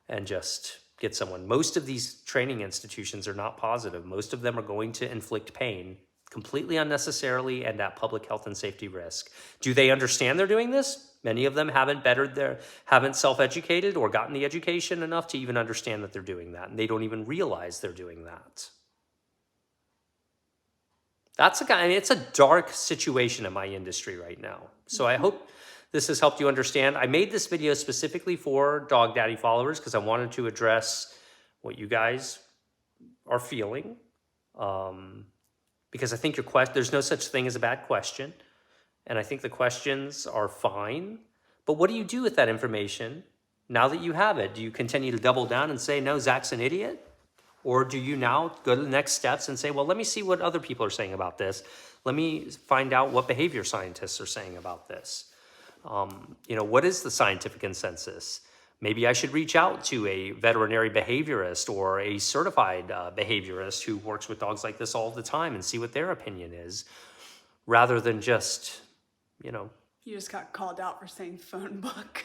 and just get someone. Most of these training institutions are not positive. Most of them are going to inflict pain completely unnecessarily and at public health and safety risk. Do they understand they're doing this? Many of them haven't self-educated or gotten the education enough to even understand that they're doing that, and they don't even realize they're doing that. It's a dark situation in my industry right now. So I hope this has helped you understand. I made this video specifically for Dog Daddy followers because I wanted to address what you guys are feeling. Because I think there's no such thing as a bad question. And I think the questions are fine. But what do you do with that information now that you have it? Do you continue to double down and say, no, Zach's an idiot? Or do you now go to the next steps and say, well, let me see what other people are saying about this. Let me find out what behavior scientists are saying about this. What is the scientific consensus? Maybe I should reach out to a veterinary behaviorist or a certified behaviorist who works with dogs like this all the time and see what their opinion is, rather than just, You just got called out for saying phone book.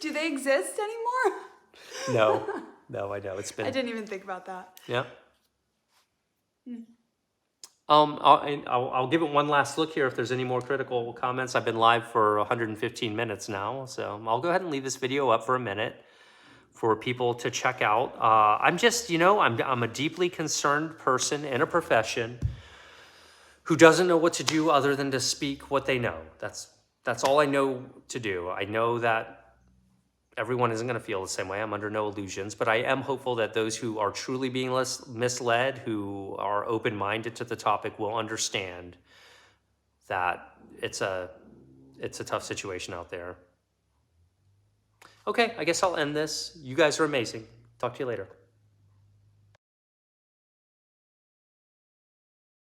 Do they exist anymore? No, I know. It's been... I didn't even think about that. Yeah. I'll give it one last look here if there's any more critical comments. I've been live for 115 minutes now, so I'll go ahead and leave this video up for a minute for people to check out. I'm just, I'm a deeply concerned person in a profession who doesn't know what to do other than to speak what they know. That's all I know to do. I know that everyone isn't going to feel the same way. I'm under no illusions, but I am hopeful that those who are truly being misled, who are open-minded to the topic, will understand that it's a tough situation out there. Okay, I guess I'll end this. You guys are amazing. Talk to you later.